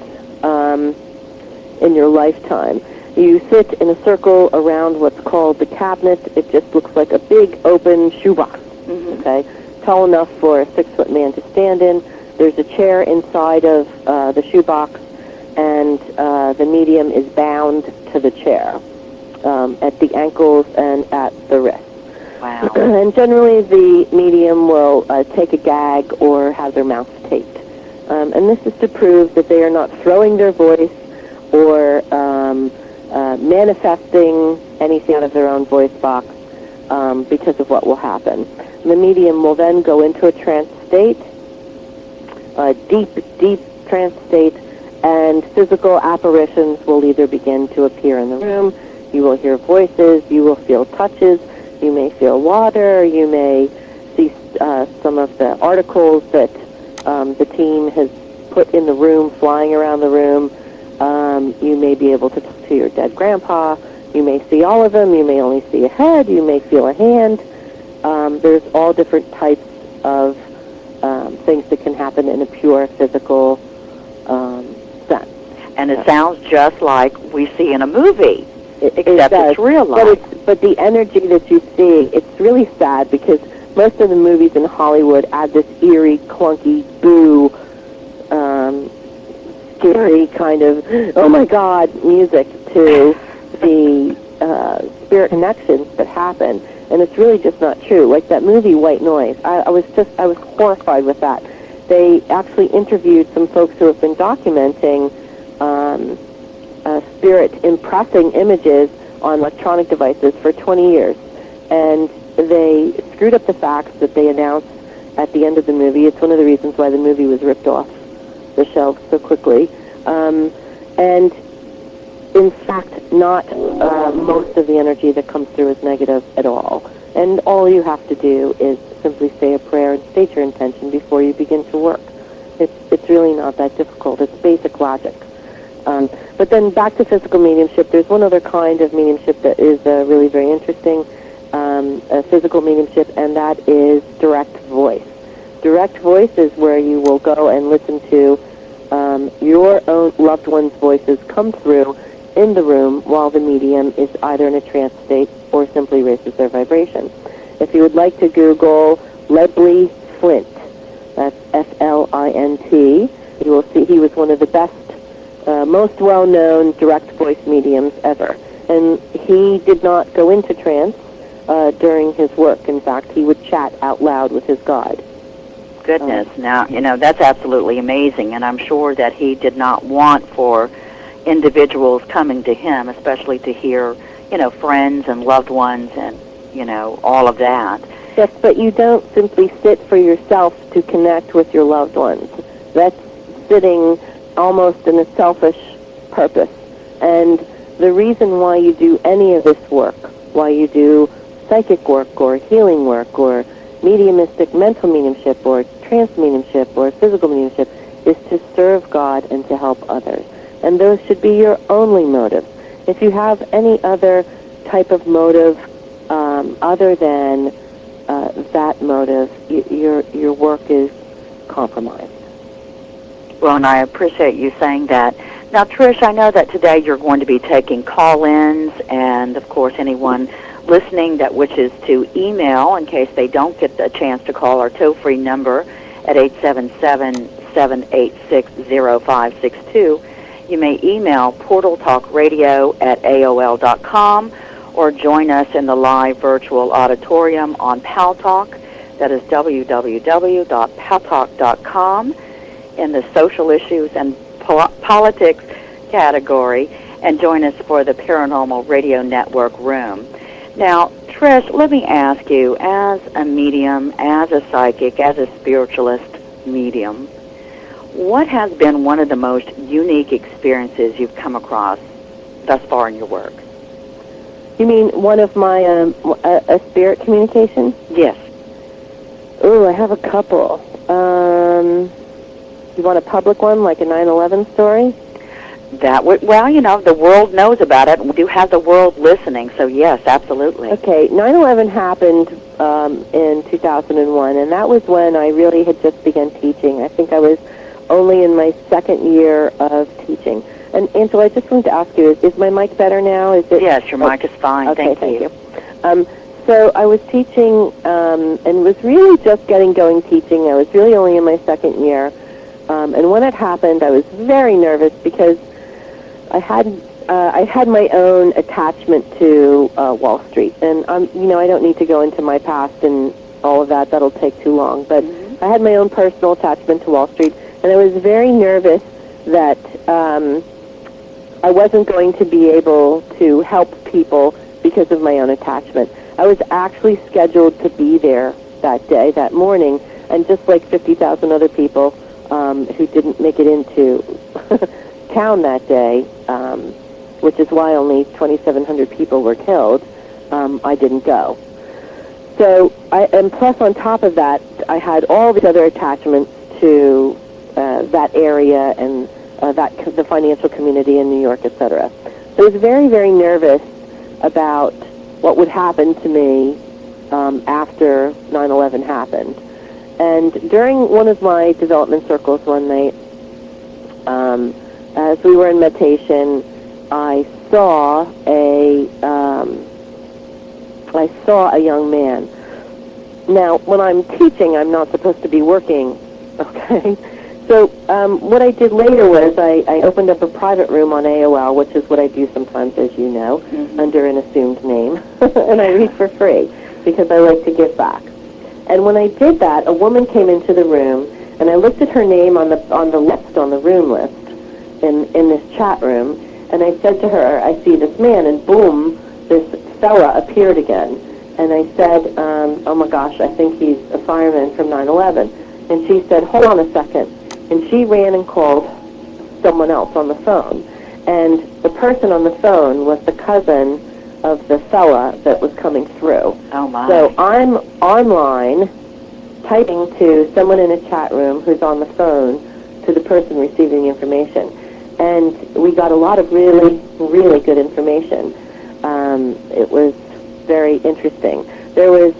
in your lifetime. You sit in a circle around what's called the cabinet. It just looks like a big open shoebox, okay, tall enough for a 6-foot man to stand in. There's a chair inside of the shoebox, and the medium is bound to the chair at the ankles and at the wrists. Wow. And generally the medium will take a gag or have their mouth taped. And this is to prove that they are not throwing their voice or manifesting anything out of their own voice box because of what will happen. The medium will then go into a trance state, a deep trance state, and physical apparitions will either begin to appear in the room. You will hear voices, you will feel touches, you may feel water, you may see some of the articles that the team has put in the room, flying around the room. You may be able to talk to your dead grandpa. You may see all of them. You may only see a head. You may feel a hand. There's all different types of things that can happen in a pure physical sense. And it sounds just like we see in a movie, except it's real life. But the energy that you see, it's really sad because most of the movies in Hollywood add this eerie, clunky, boo, scary kind of, oh my God, music to the spirit connections that happen. And it's really just not true. Like that movie, White Noise, I was horrified with that. They actually interviewed some folks who have been documenting spirit impressing images on electronic devices for 20 years. And they screwed up the facts that they announced at the end of the movie. It's one of the reasons why the movie was ripped off the shelf so quickly. And in fact, not most of the energy that comes through is negative at all. And all you have to do is simply say a prayer and state your intention before you begin to work. It's really not that difficult. It's basic logic. But then back to physical mediumship, there's one other kind of mediumship that is really very interesting, physical mediumship, and that is direct voice. Direct voice is where you will go and listen to your own loved one's voices come through in the room while the medium is either in a trance state or simply raises their vibration. If you would like to Google Leslie Flint, that's Flint, you will see he was one of the best, most well-known direct voice mediums ever. And he did not go into trance during his work. In fact, he would chat out loud with his guide. Goodness. Now, that's absolutely amazing, and I'm sure that he did not want for individuals coming to him, especially to hear, friends and loved ones and, all of that. Yes, but you don't simply sit for yourself to connect with your loved ones. That's sitting almost in a selfish purpose. And the reason why you do any of this work, why you do psychic work or healing work or mediumistic mental mediumship or trance mediumship or physical mediumship, is to serve God and to help others. And those should be your only motives. If you have any other type of motive other than that motive, your work is compromised. Well, and I appreciate you saying that. Now, Trish, I know that today you're going to be taking call-ins, and, of course, anyone listening that wishes to email, in case they don't get the chance to call our toll-free number at 877-786-0562. You may email portaltalkradio@aol.com or join us in the live virtual auditorium on Paltalk. That is www.paltalk.com in the social issues and politics category, and join us for the Paranormal Radio Network room. Now, Trish, let me ask you, as a medium, as a psychic, as a spiritualist medium, what has been one of the most unique experiences you've come across thus far in your work? You mean one of my a spirit communication? Yes. Ooh, I have a couple. You want a public one, like a 9/11 story? That would, well, you know, the world knows about it, and we do have the world listening, so yes, absolutely. Okay, 9/11 happened in 2001, and that was when I really had just begun teaching. I think I was only in my second year of teaching. And Angela, I just wanted to ask you, is my mic better now? Is it? Yes, your mic is fine. Okay, Thank you. So I was teaching and was really just getting going teaching. I was really only in my second year. And when it happened, I was very nervous because I had my own attachment to Wall Street. And, you know, I don't need to go into my past and all of that. That'll take too long. But I had my own personal attachment to Wall Street. And I was very nervous that I wasn't going to be able to help people because of my own attachment. I was actually scheduled to be there that day, that morning, and just like 50,000 other people who didn't make it into town that day, which is why only 2,700 people were killed, I didn't go. So, and plus on top of that, I had all these other attachments to that area and the financial community in New York, etc. So I was very, very nervous about what would happen to me after 9/11 happened. And during one of my development circles one night, as we were in meditation, I saw a young man. Now, when I'm teaching, I'm not supposed to be working, okay? So what I did later was I opened up a private room on AOL, which is what I do sometimes, as you know, under an assumed name, and I read for free because I like to give back. And when I did that, a woman came into the room, and I looked at her name on the list, on the room list, in this chat room, and I said to her, I see this man, and boom, this fella appeared again. And I said, oh my gosh, I think he's a fireman from 9/11. And she said, hold on a second. And she ran and called someone else on the phone. And the person on the phone was the cousin of the fella that was coming through. Oh, my. So I'm online typing to someone in a chat room who's on the phone to the person receiving the information. And we got a lot of really, really good information. It was very interesting. There was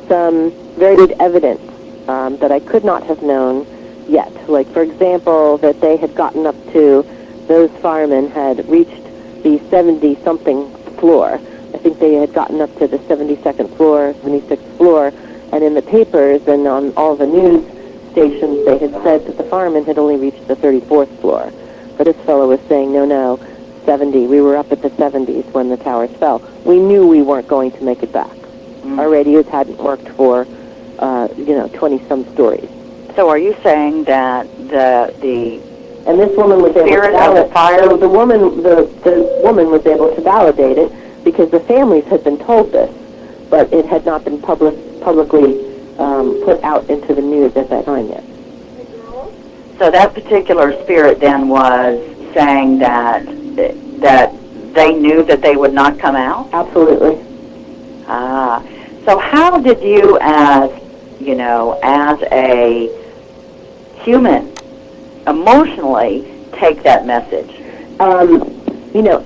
some very good evidence that I could not have known yet. Like, for example, that they had gotten up to, those firemen had reached the 70-something floor. I think they had gotten up to the 72nd floor, 76th floor, and in the papers and on all the news stations, they had said that the firemen had only reached the 34th floor. But this fellow was saying, no, 70. We were up at the 70s when the towers fell. We knew we weren't going to make it back. Our radios hadn't worked for, 20-some stories. So are you saying that the and this woman was able to spirit of the validate fire? So the woman was able to validate it because the families had been told this, but it had not been publicly put out into the news at that time yet. So that particular spirit then was saying that they knew that they would not come out? Absolutely. Ah. So how did you, as a human, emotionally take that message?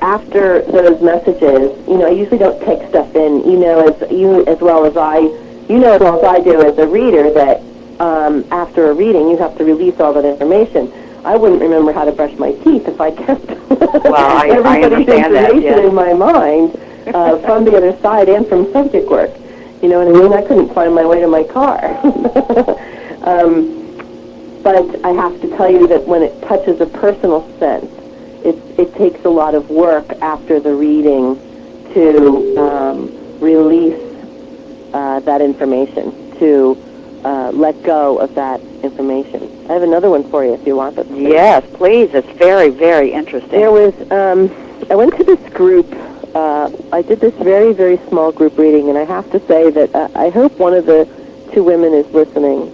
After those messages, I usually don't take stuff in, as well as I do as a reader, that after a reading, you have to release all that information. I wouldn't remember how to brush my teeth if I kept everybody's information in my mind from the other side and from subject work. You know what I mean? I couldn't find my way to my car. But I have to tell you that when it touches a personal sense, it takes a lot of work after the reading to release that information, to let go of that information. I have another one for you if you want it. Yes, please. It's very, very interesting. There was, I went to this group. I did this very, very small group reading, and I have to say that I hope one of the two women is listening,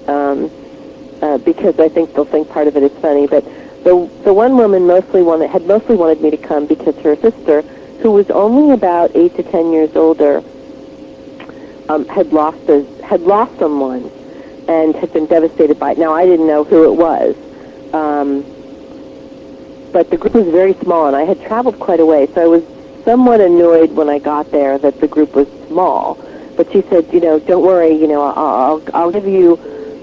because I think they'll think part of it is funny. But the one woman had mostly wanted me to come because her sister, who was only about 8 to 10 years older, had lost someone and had been devastated by it. Now, I didn't know who it was, but the group was very small, and I had traveled quite a way, so I was somewhat annoyed when I got there that the group was small. But she said, don't worry, I'll give you,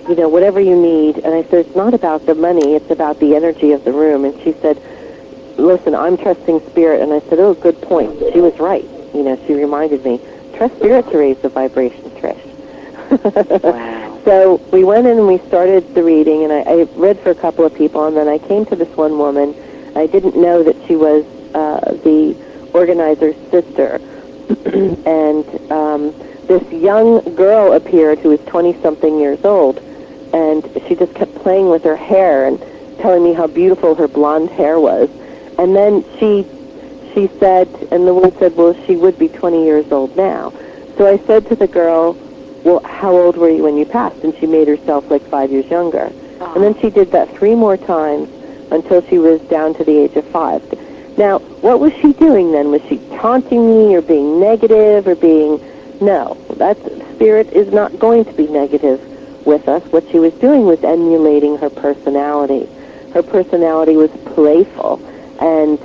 whatever you need. And I said, it's not about the money, it's about the energy of the room. And she said, listen, I'm trusting Spirit. And I said, oh, good point. She was right. She reminded me, trust Spirit to raise the vibration, Trish. Wow. So we went in and we started the reading, and I read for a couple of people, and then I came to this one woman. I didn't know that she was the organizer's sister. And this young girl appeared who was 20-something years old, and she just kept playing with her hair and telling me how beautiful her blonde hair was. And then she said, and the woman said, well, she would be 20 years old now. So I said to the girl, well, how old were you when you passed? And she made herself like 5 years younger. Oh. And then she did that 3 more times until she was down to the age of 5. Now, what was she doing then? Was she taunting me or being negative or being... No, that Spirit is not going to be negative with us. What she was doing was emulating her personality. Her personality was playful and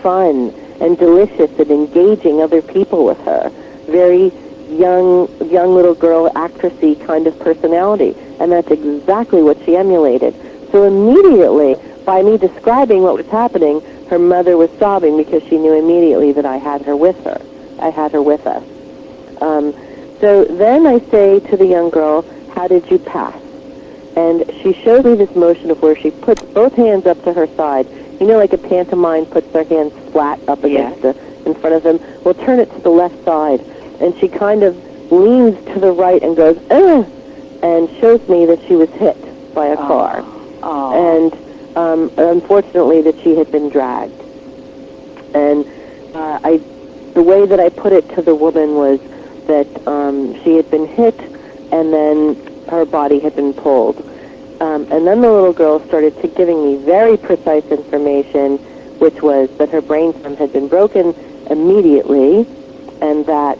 fun and delicious and engaging other people with her. Very young little girl, actressy kind of personality. And that's exactly what she emulated. So immediately, by me describing what was happening, her mother was sobbing because she knew immediately that I had her with her. I had her with us. So then I say to the young girl, how did you pass? And she showed me this motion of where she puts both hands up to her side. Like a pantomime puts their hands flat up against in front of them. Well, turn it to the left side. And she kind of leans to the right and goes, ugh, and shows me that she was hit by a car. Oh. And unfortunately that she had been dragged. And the way that I put it to the woman was that she had been hit and then her body had been pulled. And then the little girl started to giving me very precise information, which was that her brainstem had been broken immediately, and that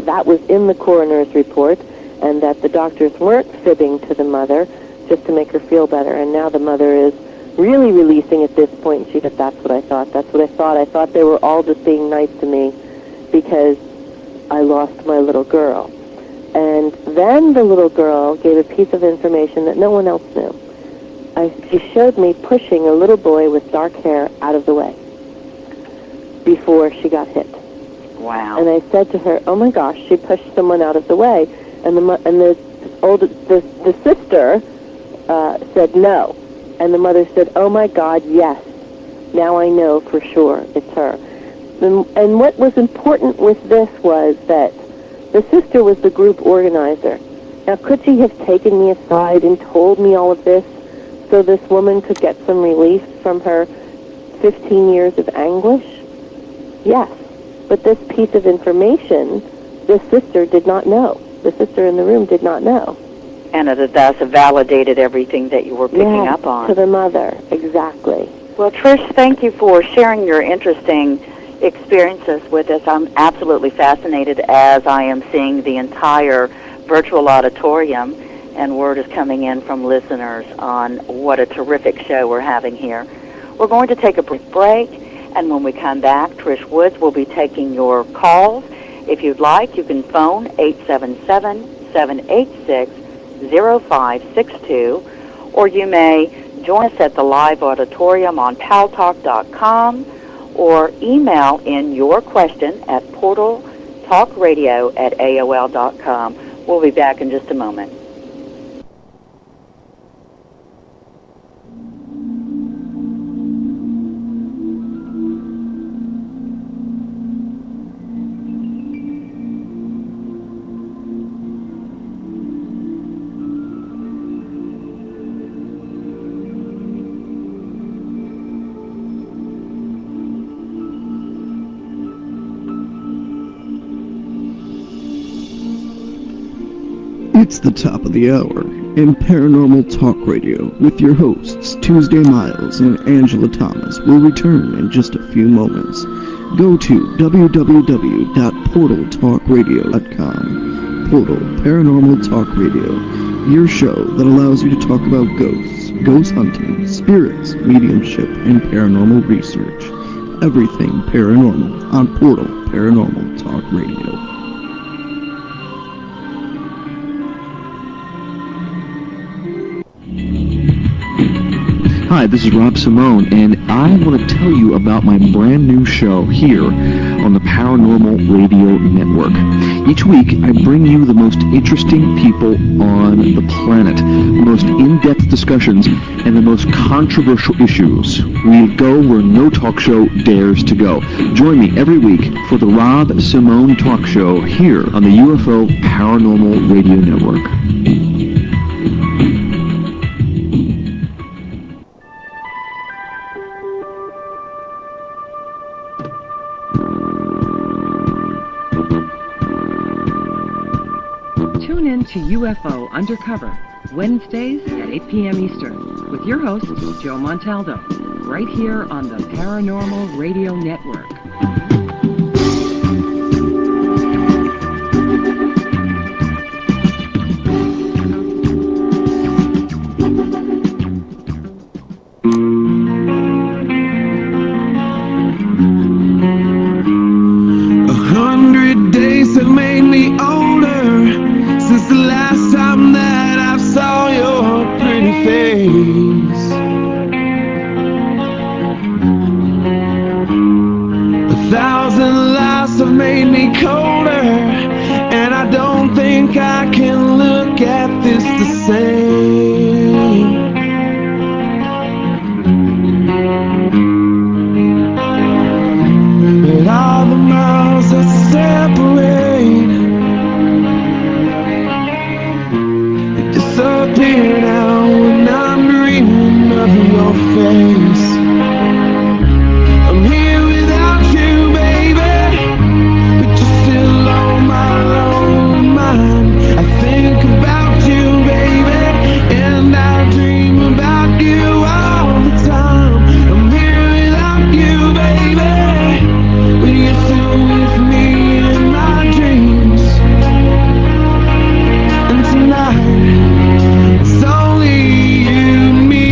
that was in the coroner's report, and that the doctors weren't fibbing to the mother just to make her feel better. And now the mother is really releasing at this point. She said, that's what I thought. That's what I thought. I thought they were all just being nice to me because I lost my little girl. And then the little girl gave a piece of information that no one else knew. She showed me pushing a little boy with dark hair out of the way before she got hit. Wow. And I said to her, oh my gosh, she pushed someone out of the way. And the sister said no. And the mother said, oh my God, yes. Now I know for sure it's her. And what was important with this was that the sister was the group organizer. Now, could she have taken me aside and told me all of this so this woman could get some relief from her 15 years of anguish? Yes. But this piece of information, this sister did not know. The sister in the room did not know. And it thus validated everything that you were picking up on. To the mother, exactly. Well, Trish, thank you for sharing your interesting experiences with us. I'm absolutely fascinated as I am seeing the entire virtual auditorium, and word is coming in from listeners on what a terrific show we're having here. We're going to take a brief break, and when we come back, Trish Woods will be taking your calls. If you'd like, you can phone 877-786-0562, or you may join us at the live auditorium on paltalk.com, or email in your question at portaltalkradio@aol.com. We'll be back in just a moment. It's the top of the hour in Paranormal Talk Radio with your hosts, Tuesday Miles and Angela Thomas, will return in just a few moments. Go to www.portaltalkradio.com. Portal Paranormal Talk Radio, your show that allows you to talk about ghosts, ghost hunting, spirits, mediumship, and paranormal research. Everything paranormal on Portal Paranormal Talk Radio. Hi, this is Rob Simone, and I want to tell you about my brand new show here on the Paranormal Radio Network. Each week, I bring you the most interesting people on the planet, the most in-depth discussions, and the most controversial issues. We go where no talk show dares to go. Join me every week for the Rob Simone Talk Show here on the UFO Paranormal Radio Network. Tune in to UFO Undercover, Wednesdays at 8 p.m. Eastern, with your host, Joe Montaldo, right here on the Paranormal Radio Network. It's only you and me.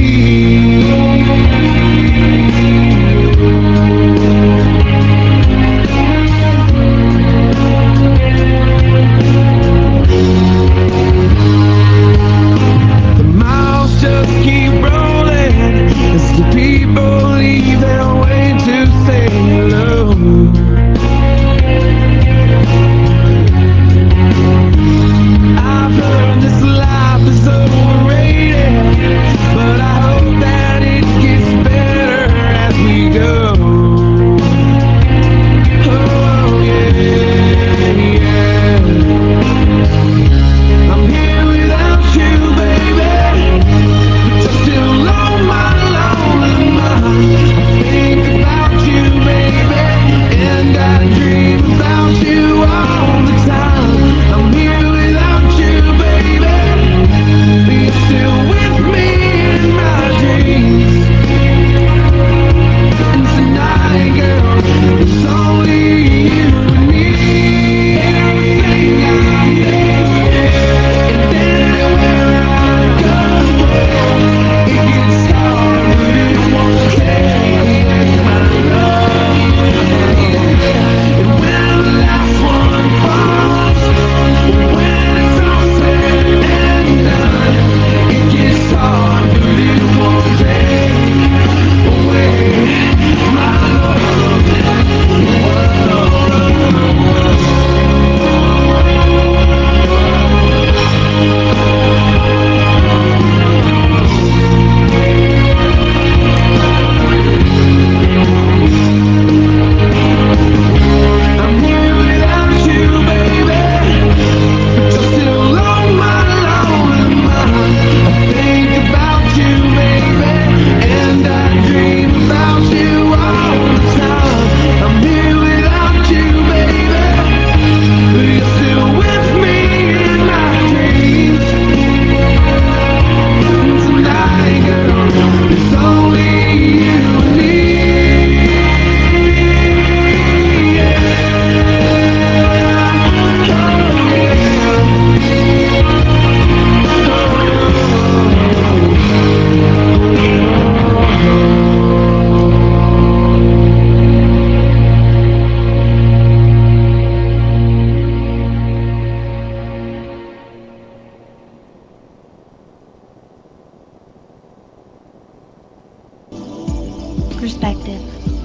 perspective.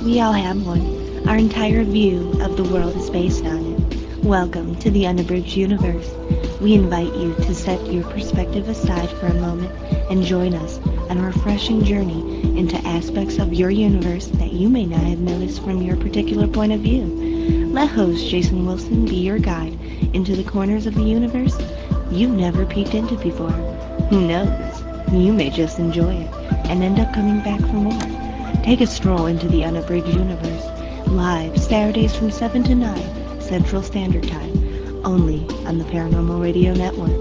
We all have one. Our entire view of the world is based on it. Welcome to the Unabridged Universe. We invite you to set your perspective aside for a moment and join us on a refreshing journey into aspects of your universe that you may not have noticed from your particular point of view. Let host Jason Wilson be your guide into the corners of the universe you've never peeked into before. Who knows? You may just enjoy it and end up coming back for more. Take a stroll into the Unabridged Universe, live Saturdays from 7 to 9 Central Standard Time, only on the Paranormal Radio Network.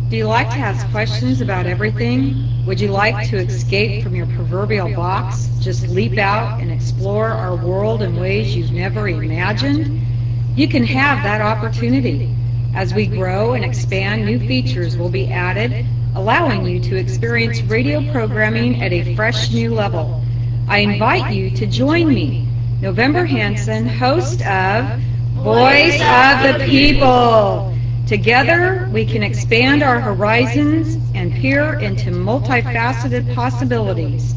Do you like to ask questions about everything? Would you like to escape from your proverbial box? Just leap out and explore our world in ways you've never imagined? You can have that opportunity. As we grow and expand, new features will be added, allowing you to experience radio programming at a fresh new level. I invite you to join me, November Hansen, host of Voice of the People. Together, we can expand our horizons and peer into multifaceted possibilities.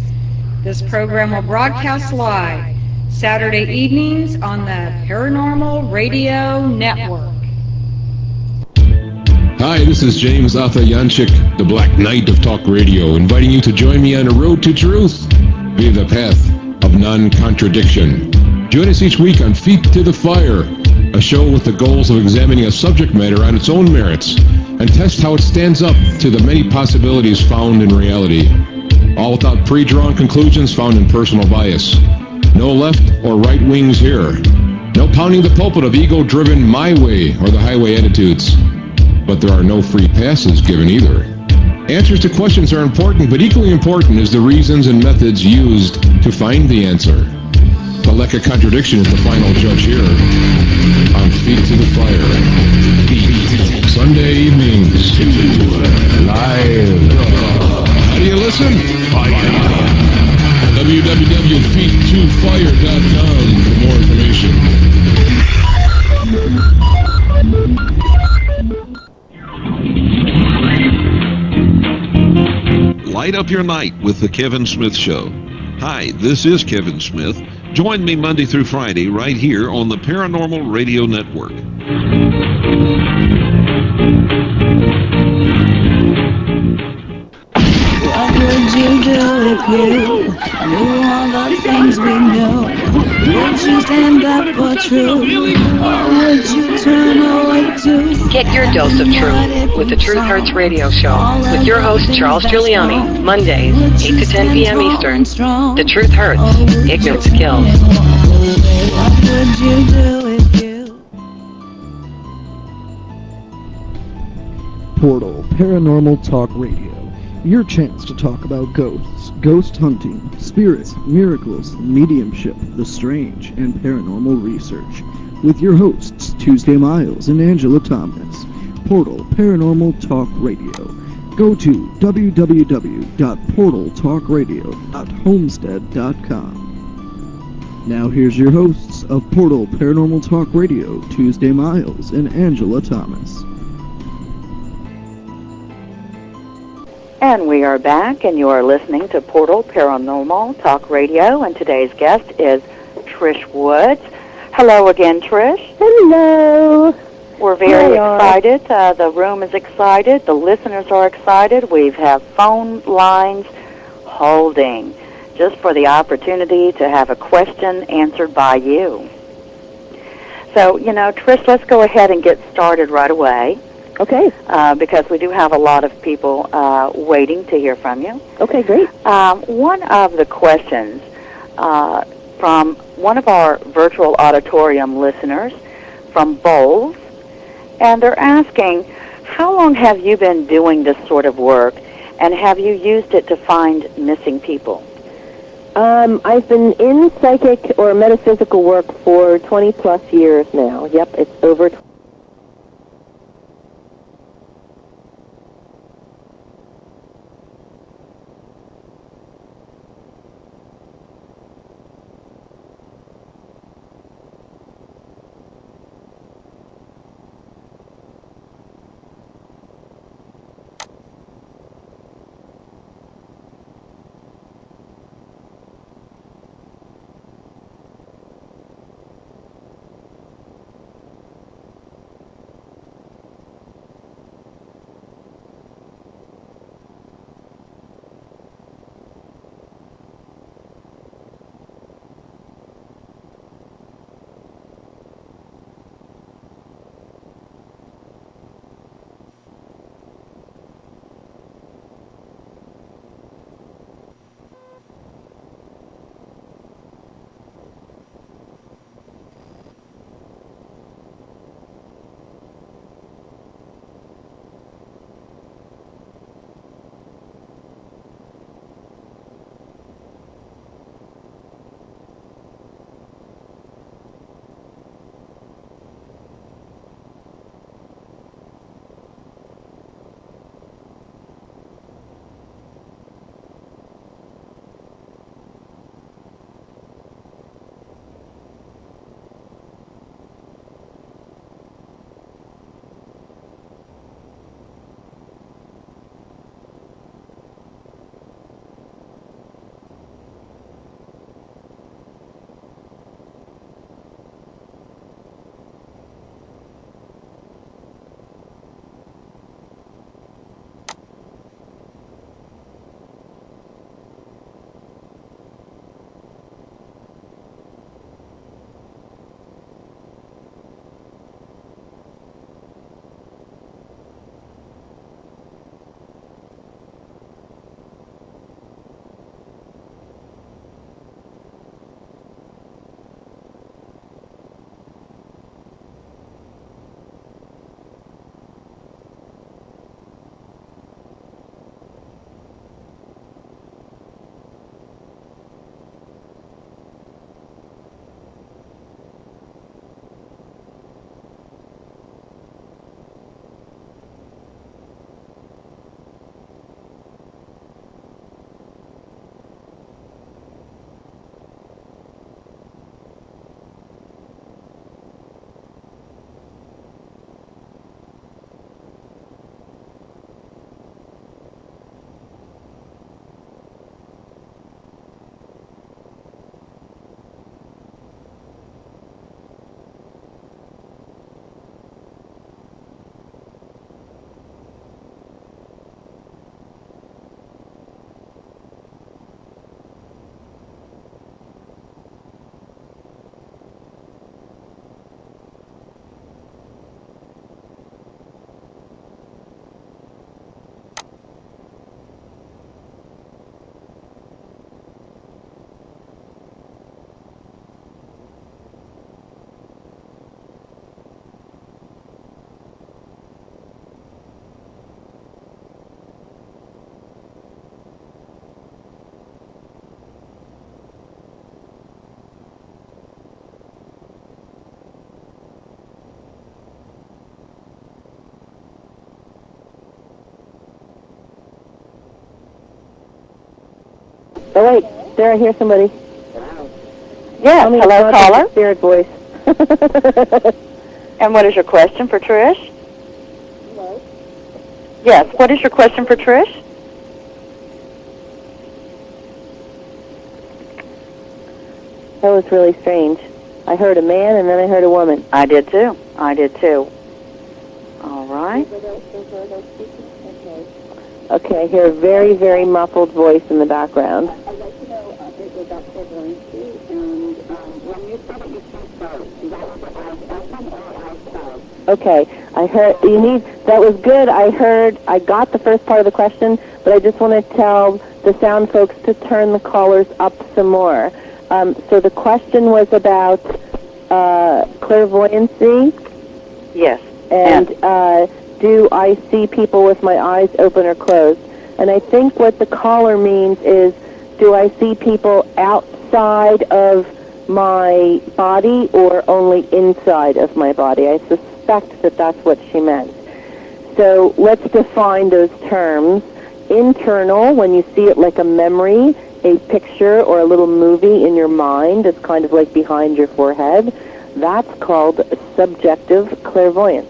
This program will broadcast live Saturday evenings on the Paranormal Radio Network. Hi, this is James Arthur Yanchik, the Black Knight of Talk Radio, inviting you to join me on the road to truth via the path of non-contradiction. Join us each week on Feet to the Fire, a show with the goals of examining a subject matter on its own merits and test how it stands up to the many possibilities found in reality. All without pre-drawn conclusions found in personal bias. No left or right wings here. No pounding the pulpit of ego-driven my way or the highway attitudes. But there are no free passes given either. Answers to questions are important, but equally important is the reasons and methods used to find the answer. The lack of contradiction is the final judge here on Feet to the Fire. Sunday evenings, live. How do you listen? www.feet2fire.com for more information. Light up your night with the Kevin Smith Show. Hi, this is Kevin Smith. Join me Monday through Friday right here on the Paranormal Radio Network. What would you do if you knew all the things we know? Would you stand up for truth? Or would you turn away too? Get your dose of truth with the Truth Hurts radio show with your host Charles Giuliani, Mondays, 8 to 10 p.m. Eastern. The Truth Hurts, Ignorance Kills. What would you do if you... Portal Paranormal Talk Radio. Your chance to talk about ghosts, ghost hunting, spirits, miracles, mediumship, the strange, and paranormal research. With your hosts, Tuesday Miles and Angela Thomas. Portal Paranormal Talk Radio. Go to www.portaltalkradio.homestead.com. Now here's your hosts of Portal Paranormal Talk Radio, Tuesday Miles and Angela Thomas. And we are back, and you are listening to Portal Paranormal Talk Radio, and today's guest is Trish Woods. Hello again, Trish. Hello. We're very excited. The room is excited. The listeners are excited. We have phone lines holding just for the opportunity to have a question answered by you. So, Trish, let's go ahead and get started right away. Okay. Because we do have a lot of people waiting to hear from you. Okay, great. One of the questions from one of our virtual auditorium listeners from Bowles, and they're asking, how long have you been doing this sort of work, and have you used it to find missing people? I've been in psychic or metaphysical work for 20-plus years now. Yep, it's over 20. Oh, wait. There, I hear somebody. Yes, Tell me hello, it's not caller. the spirit voice. And what is your question for Trish? Hello? Yes, what is your question for Trish? That was really strange. I heard a man and then I heard a woman. I did too. All right. Okay, I hear a very, very muffled voice in the background. I'd like to know a bit about clairvoyancy, and when you said that you see stars, is that with your eyes open or eyes closed? Okay, I heard, that was good. I got the first part of the question, but I just want to tell the sound folks to turn the callers up some more. So the question was about clairvoyancy. Yes. And do I see people with my eyes open or closed? And I think what the caller means is, do I see people outside of my body or only inside of my body? I suspect that that's what she meant. So let's define those terms. Internal, when you see it like a memory, a picture or a little movie in your mind, it's kind of like behind your forehead, that's called subjective clairvoyance.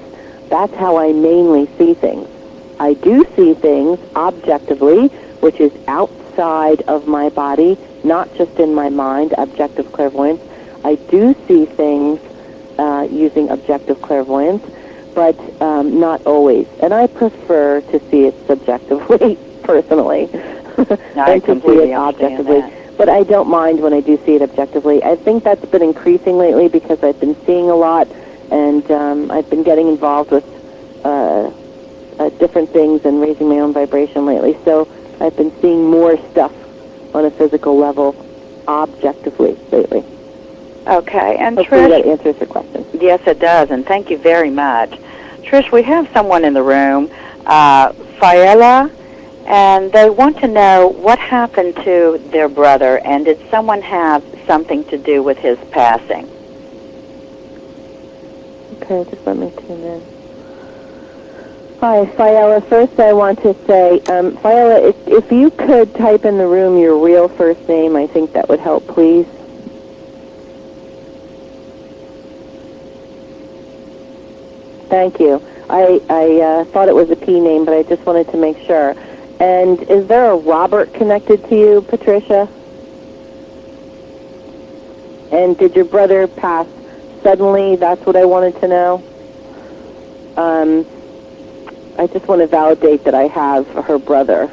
That's how I mainly see things. I do see things objectively, which is outside of my body, not just in my mind, objective clairvoyance. I do see things using objective clairvoyance, but not always. And I prefer to see it subjectively, personally, I than to see it objectively. that. But I don't mind when I do see it objectively. I think that's been increasing lately because I've been seeing a lot, and I've been getting involved with different things and raising my own vibration lately. So I've been seeing more stuff on a physical level objectively lately. Okay, and Hopefully Trish, that answers your question. yes, it does, and thank you very much. Trish, we have someone in the room, Faela, and they want to know what happened to their brother, and did someone have something to do with his passing? Okay, just let me tune in. Hi, Faela. First, I want to say, Faela, if you could type in the room your real first name, I think that would help, please. Thank you. I thought it was a P name, but I just wanted to make sure. And is there a Robert connected to you, Patricia? And did your brother pass suddenly? That's what I wanted to know. I just want to validate that I have her brother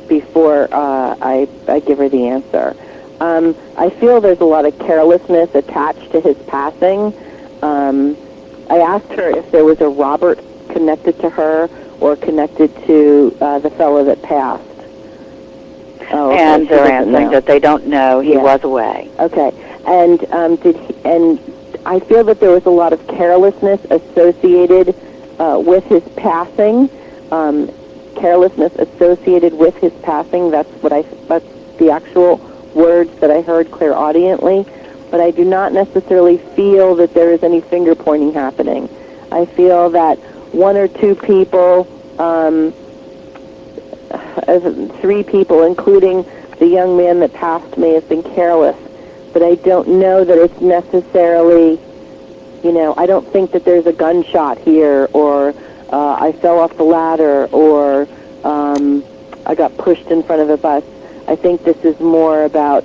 before I give her the answer. I feel there's a lot of carelessness attached to his passing. I asked her if there was a Robert connected to her or connected to the fellow that passed. Oh, okay. And they're answering that they don't know. He was away. Okay. And and I feel that there was a lot of carelessness associated with his passing. Carelessness associated with his passing. That's the actual words that I heard clairaudiently. But I do not necessarily feel that there is any finger pointing happening. I feel that one or two people, 3 people, including the young man that passed, may have been careless. But I don't know that it's necessarily, I don't think that there's a gunshot here, or I fell off the ladder, or I got pushed in front of a bus. I think this is more about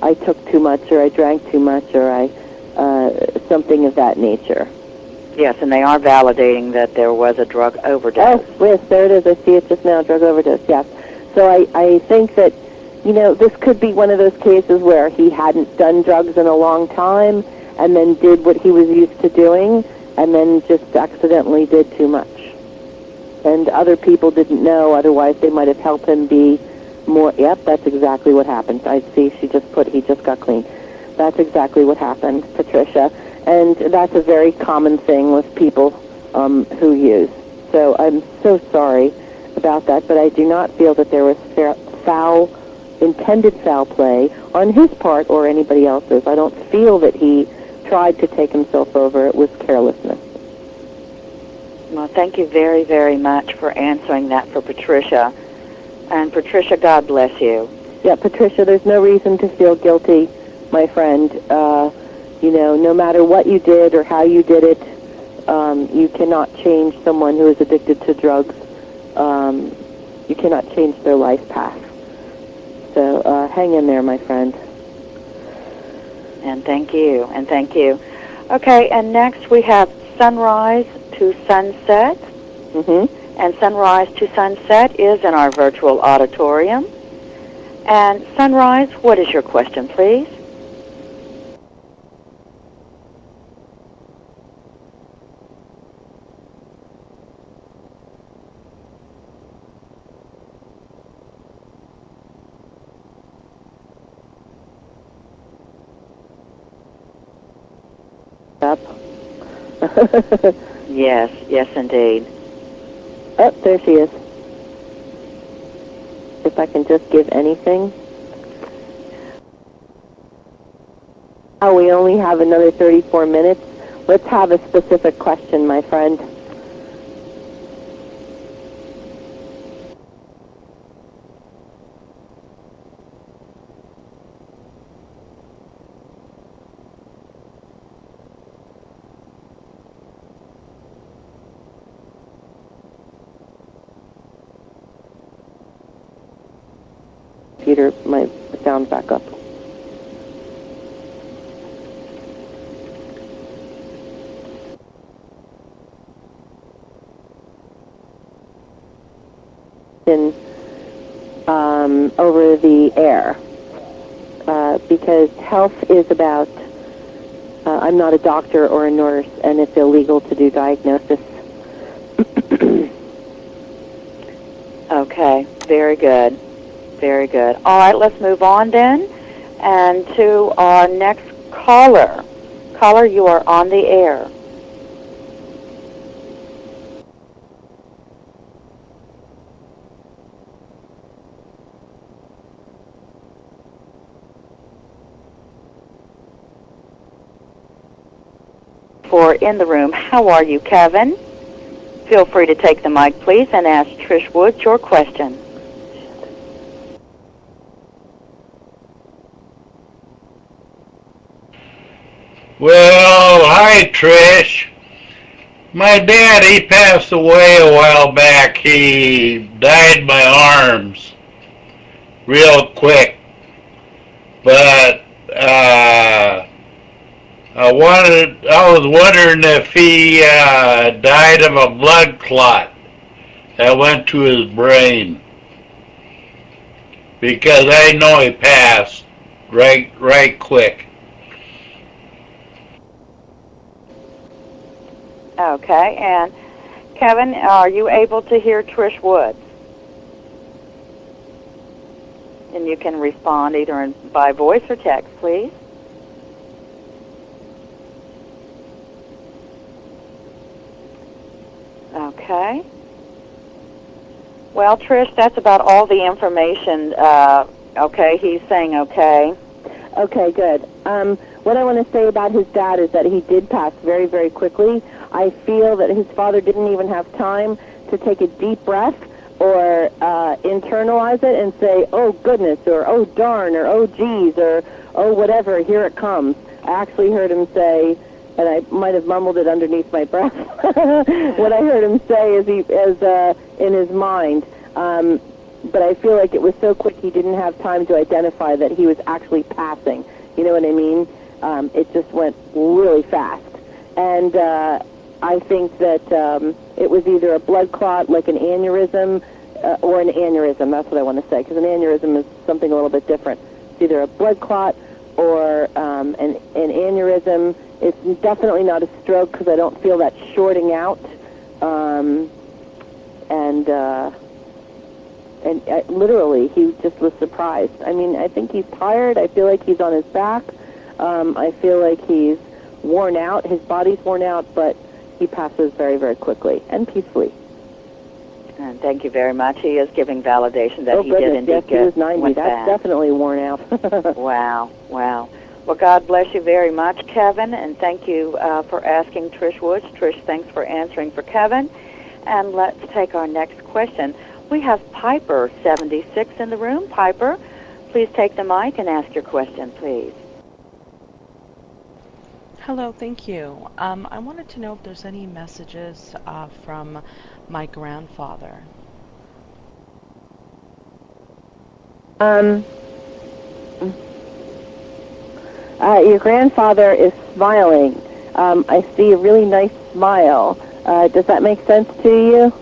I took too much, or I drank too much, or something of that nature. Yes, and they are validating that there was a drug overdose. Oh, yes, there it is. I see it just now, drug overdose, yes. So I think that, this could be one of those cases where he hadn't done drugs in a long time and then did what he was used to doing and then just accidentally did too much. And other people didn't know, otherwise they might have helped him be more. Yep, that's exactly what happened. I see she just put, he just got clean. That's exactly what happened, Patricia. And that's a very common thing with people who use. So I'm so sorry about that, but I do not feel that there was intended foul play on his part or anybody else's. I don't feel that he tried to take himself over. It was carelessness. Well, thank you very, very much for answering that for Patricia. And Patricia, God bless you. Yeah, Patricia, there's no reason to feel guilty, my friend. No matter what you did or how you did it, you cannot change someone who is addicted to drugs. You cannot change their life path. So hang in there, my friend. And thank you, and thank you. Okay, and next we have Sunrise to Sunset. Mm-hmm. And Sunrise to Sunset is in our virtual auditorium. And Sunrise, what is your question, please? Up. Yes, indeed. Oh, there she is. If I can just give anything. Oh, we only have another 34 minutes. Let's have a specific question, my friend. Peter, my sound back up. Over the air, because health is about, I'm not a doctor or a nurse, and it's illegal to do diagnosis. Okay, very good. Very good. All right, let's move on then, and to our next caller. Caller, you are on the air. For in the room, how are you, Kevin? Feel free to take the mic, please, and ask Trish Woods your question. Well, hi, Trish. My dad, he passed away a while back. He died in my arms real quick. But I was wondering if he died of a blood clot that went to his brain. Because I know he passed right quick. Okay, and Kevin, are you able to hear Trish Woods? And you can respond either by voice or text, please. Okay. Well, Trish, that's about all the information. Okay, he's saying okay. Okay, good. What I want to say about his dad is that he did pass very, very quickly. I feel that his father didn't even have time to take a deep breath or internalize it and say, oh, goodness, or oh, darn, or oh, geez, or oh, whatever, here it comes. I actually heard him say, and I might have mumbled it underneath my breath, what I heard him say is in his mind. But I feel like it was so quick he didn't have time to identify that he was actually passing. You know what I mean? It just went really fast. And I think that it was either a blood clot, like an aneurysm, or an aneurysm. That's what I want to say, because an aneurysm is something a little bit different. It's either a blood clot or an aneurysm. It's definitely not a stroke, because I don't feel that shorting out. And literally, he just was surprised. I mean, I think he's tired. I feel like he's on his back. I feel like he's worn out. His body's worn out, but he passes very, very quickly and peacefully. And thank you very much. He is giving validation that he did indeed yes, he was 90. That's back. Definitely worn out. Wow. Well, God bless you very much, Kevin, and thank you for asking Trish Woods. Trish, thanks for answering for Kevin. And let's take our next question. We have Piper, 76, in the room. Piper, Please take the mic and ask your question, please. Hello, thank you. I wanted to know if there's any messages from my grandfather. Your grandfather is smiling. I see a really nice smile. Does that make sense to you?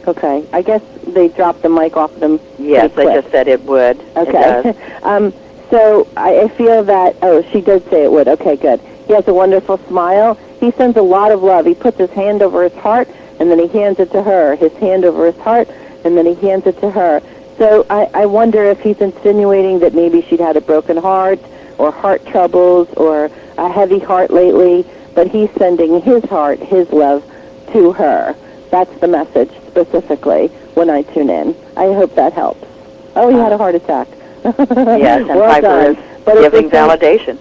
Okay. I guess they dropped the mic off them. Yes, they just said it would. Okay. It does. So I feel that, she did say it would. Okay, good. He has a wonderful smile. He sends a lot of love. He puts his hand over his heart, and then he hands it to her. His hand over his heart, and then he hands it to her. So I wonder if he's insinuating that maybe she'd had a broken heart or heart troubles or a heavy heart lately, but he's sending his heart, his love to her. That's the message specifically when I tune in. I hope that helps. Oh, he had a heart attack. Yes, and well Piper done. is giving validation.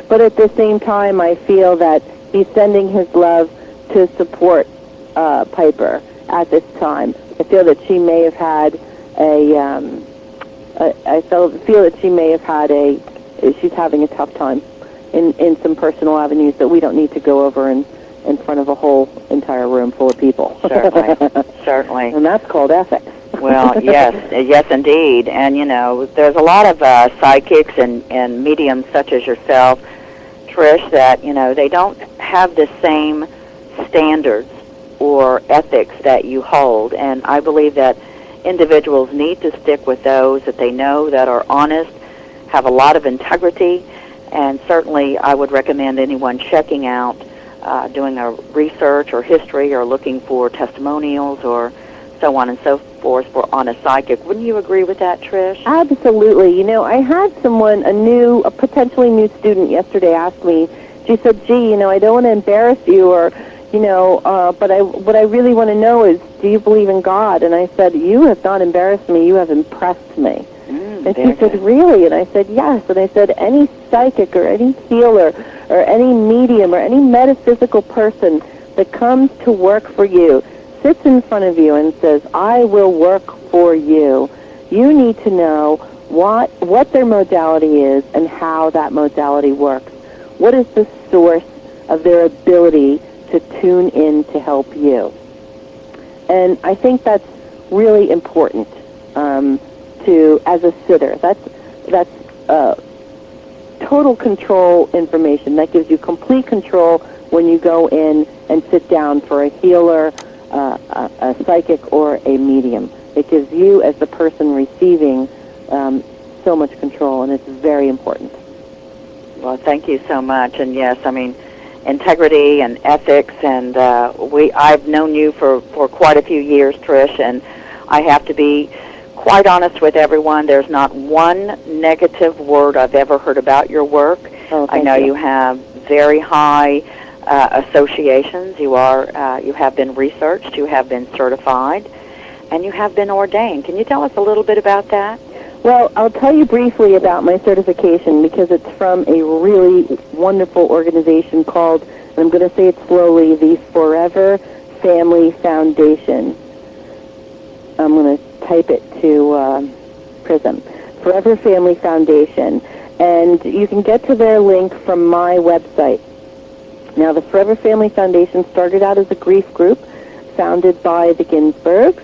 But at the same time, I feel that he's sending his love to support Piper at this time. I feel that she may have had she's having a tough time in some personal avenues that we don't need to go over in front of a whole entire room full of people. Certainly. And that's called ethics. Well, yes, indeed. And, there's a lot of psychics and mediums such as yourself, Trish, that, they don't have the same standards or ethics that you hold. And I believe that individuals need to stick with those that they know that are honest, have a lot of integrity, and certainly I would recommend anyone checking out, doing a research or history or looking for testimonials or so on and so forth on a psychic. Wouldn't you agree with that, Trish? Absolutely. I had someone, a potentially new student yesterday ask me, she said, gee, I don't want to embarrass you or, but what I really want to know is, do you believe in God? And I said, you have not embarrassed me, you have impressed me. And she said, really? And I said, yes. And I said, any psychic or any healer or any medium or any metaphysical person that comes to work for you, sits in front of you and says, I will work for you, you need to know what their modality is and how that modality works. What is the source of their ability to tune in to help you? And I think that's really important as a sitter. That's total control information. That gives you complete control when you go in and sit down for a healer, a psychic, or a medium. It gives you, as the person receiving, so much control, and it's very important. Well, thank you so much. And yes, integrity and ethics, and I've known you for quite a few years, Trish, and I have to be quite honest with everyone. There's not one negative word I've ever heard about your work. I know you have very high associations. You have been researched, you have been certified, and you have been ordained. Can you tell us a little bit about that? Well, I'll tell you briefly about my certification because it's from a really wonderful organization called, and I'm going to say it slowly, the Forever Family Foundation. I'm going to type it to Prism. Forever Family Foundation. And you can get to their link from my website. Now, the Forever Family Foundation started out as a grief group founded by the Ginsbergs,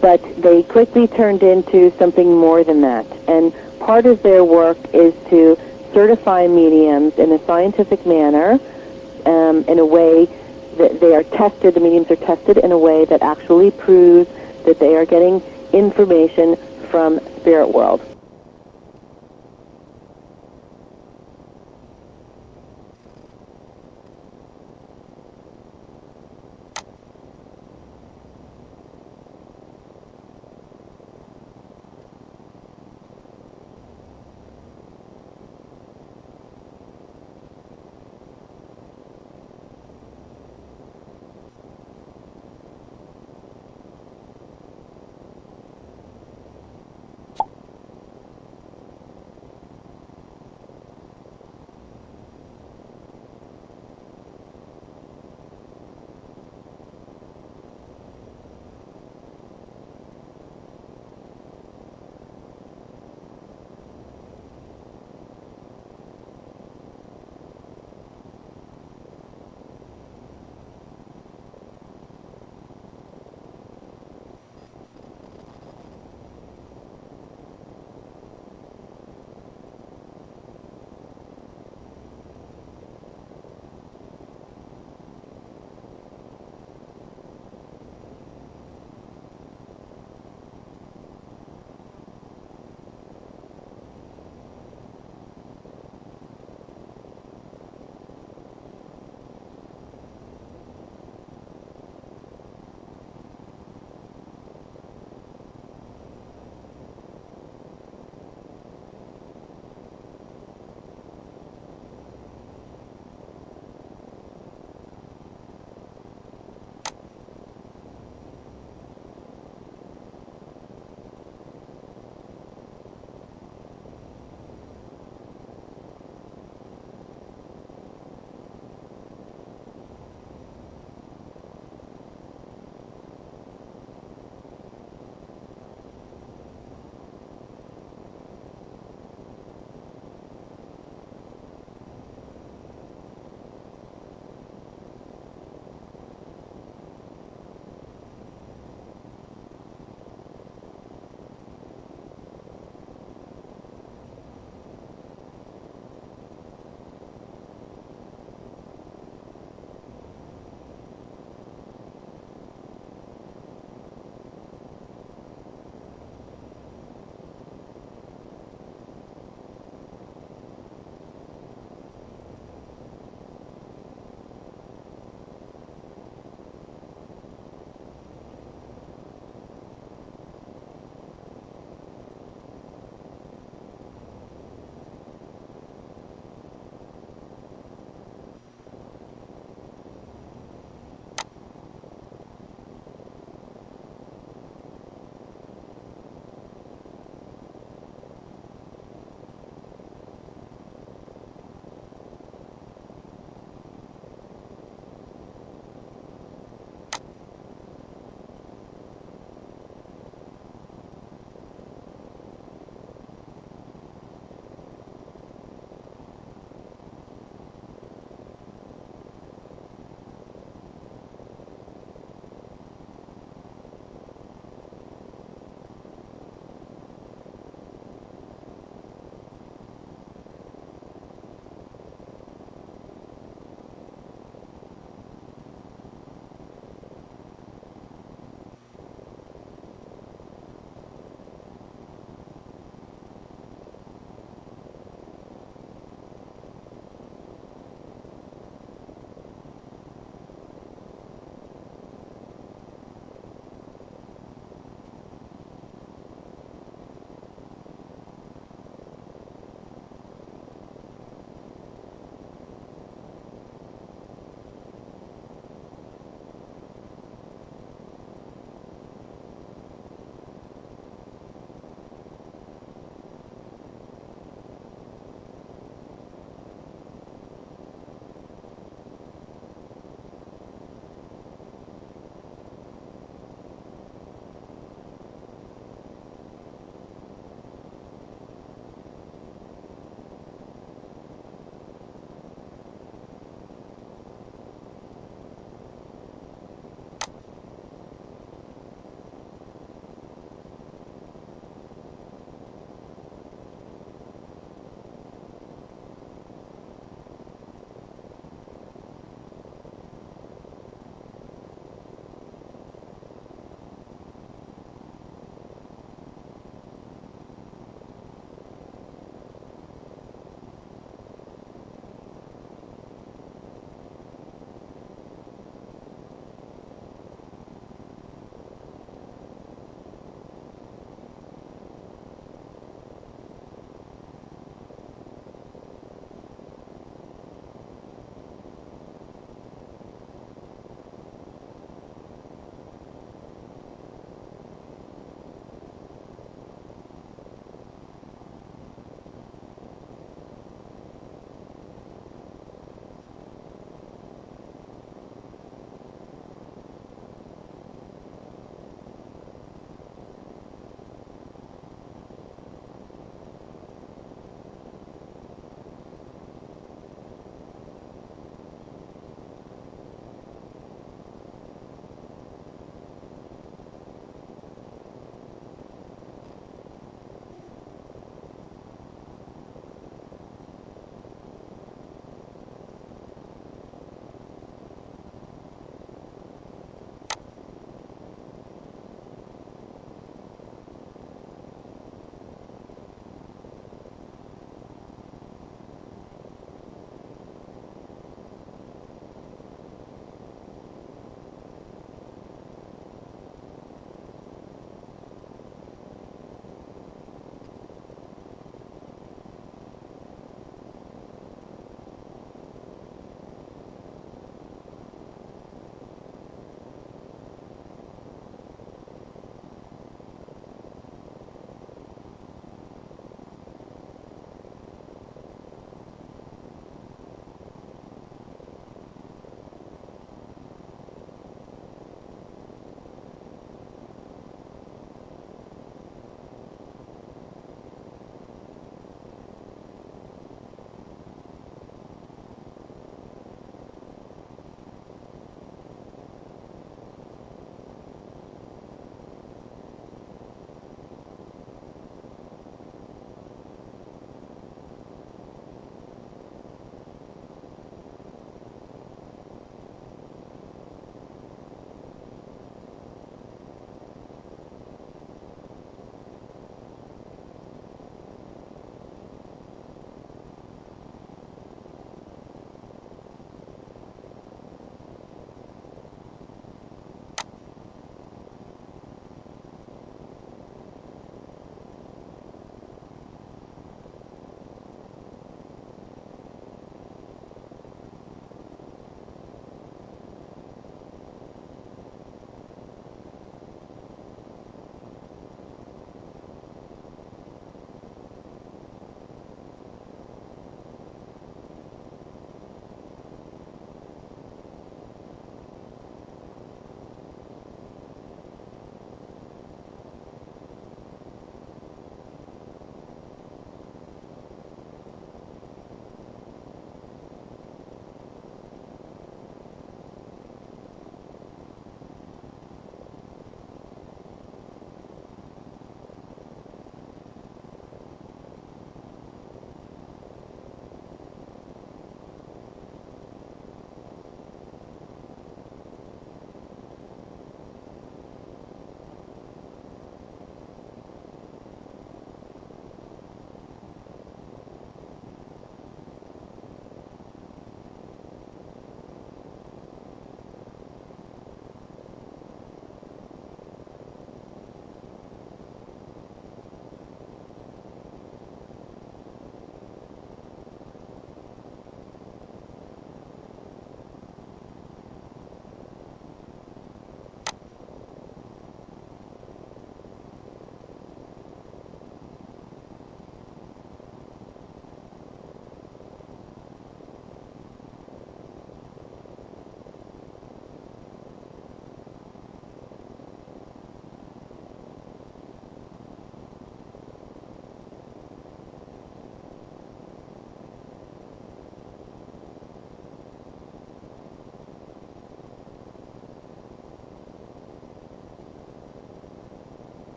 but they quickly turned into something more than that. And part of their work is to certify mediums in a scientific manner, in a way that they are tested, the mediums are tested in a way that actually proves that they are getting information from spirit world.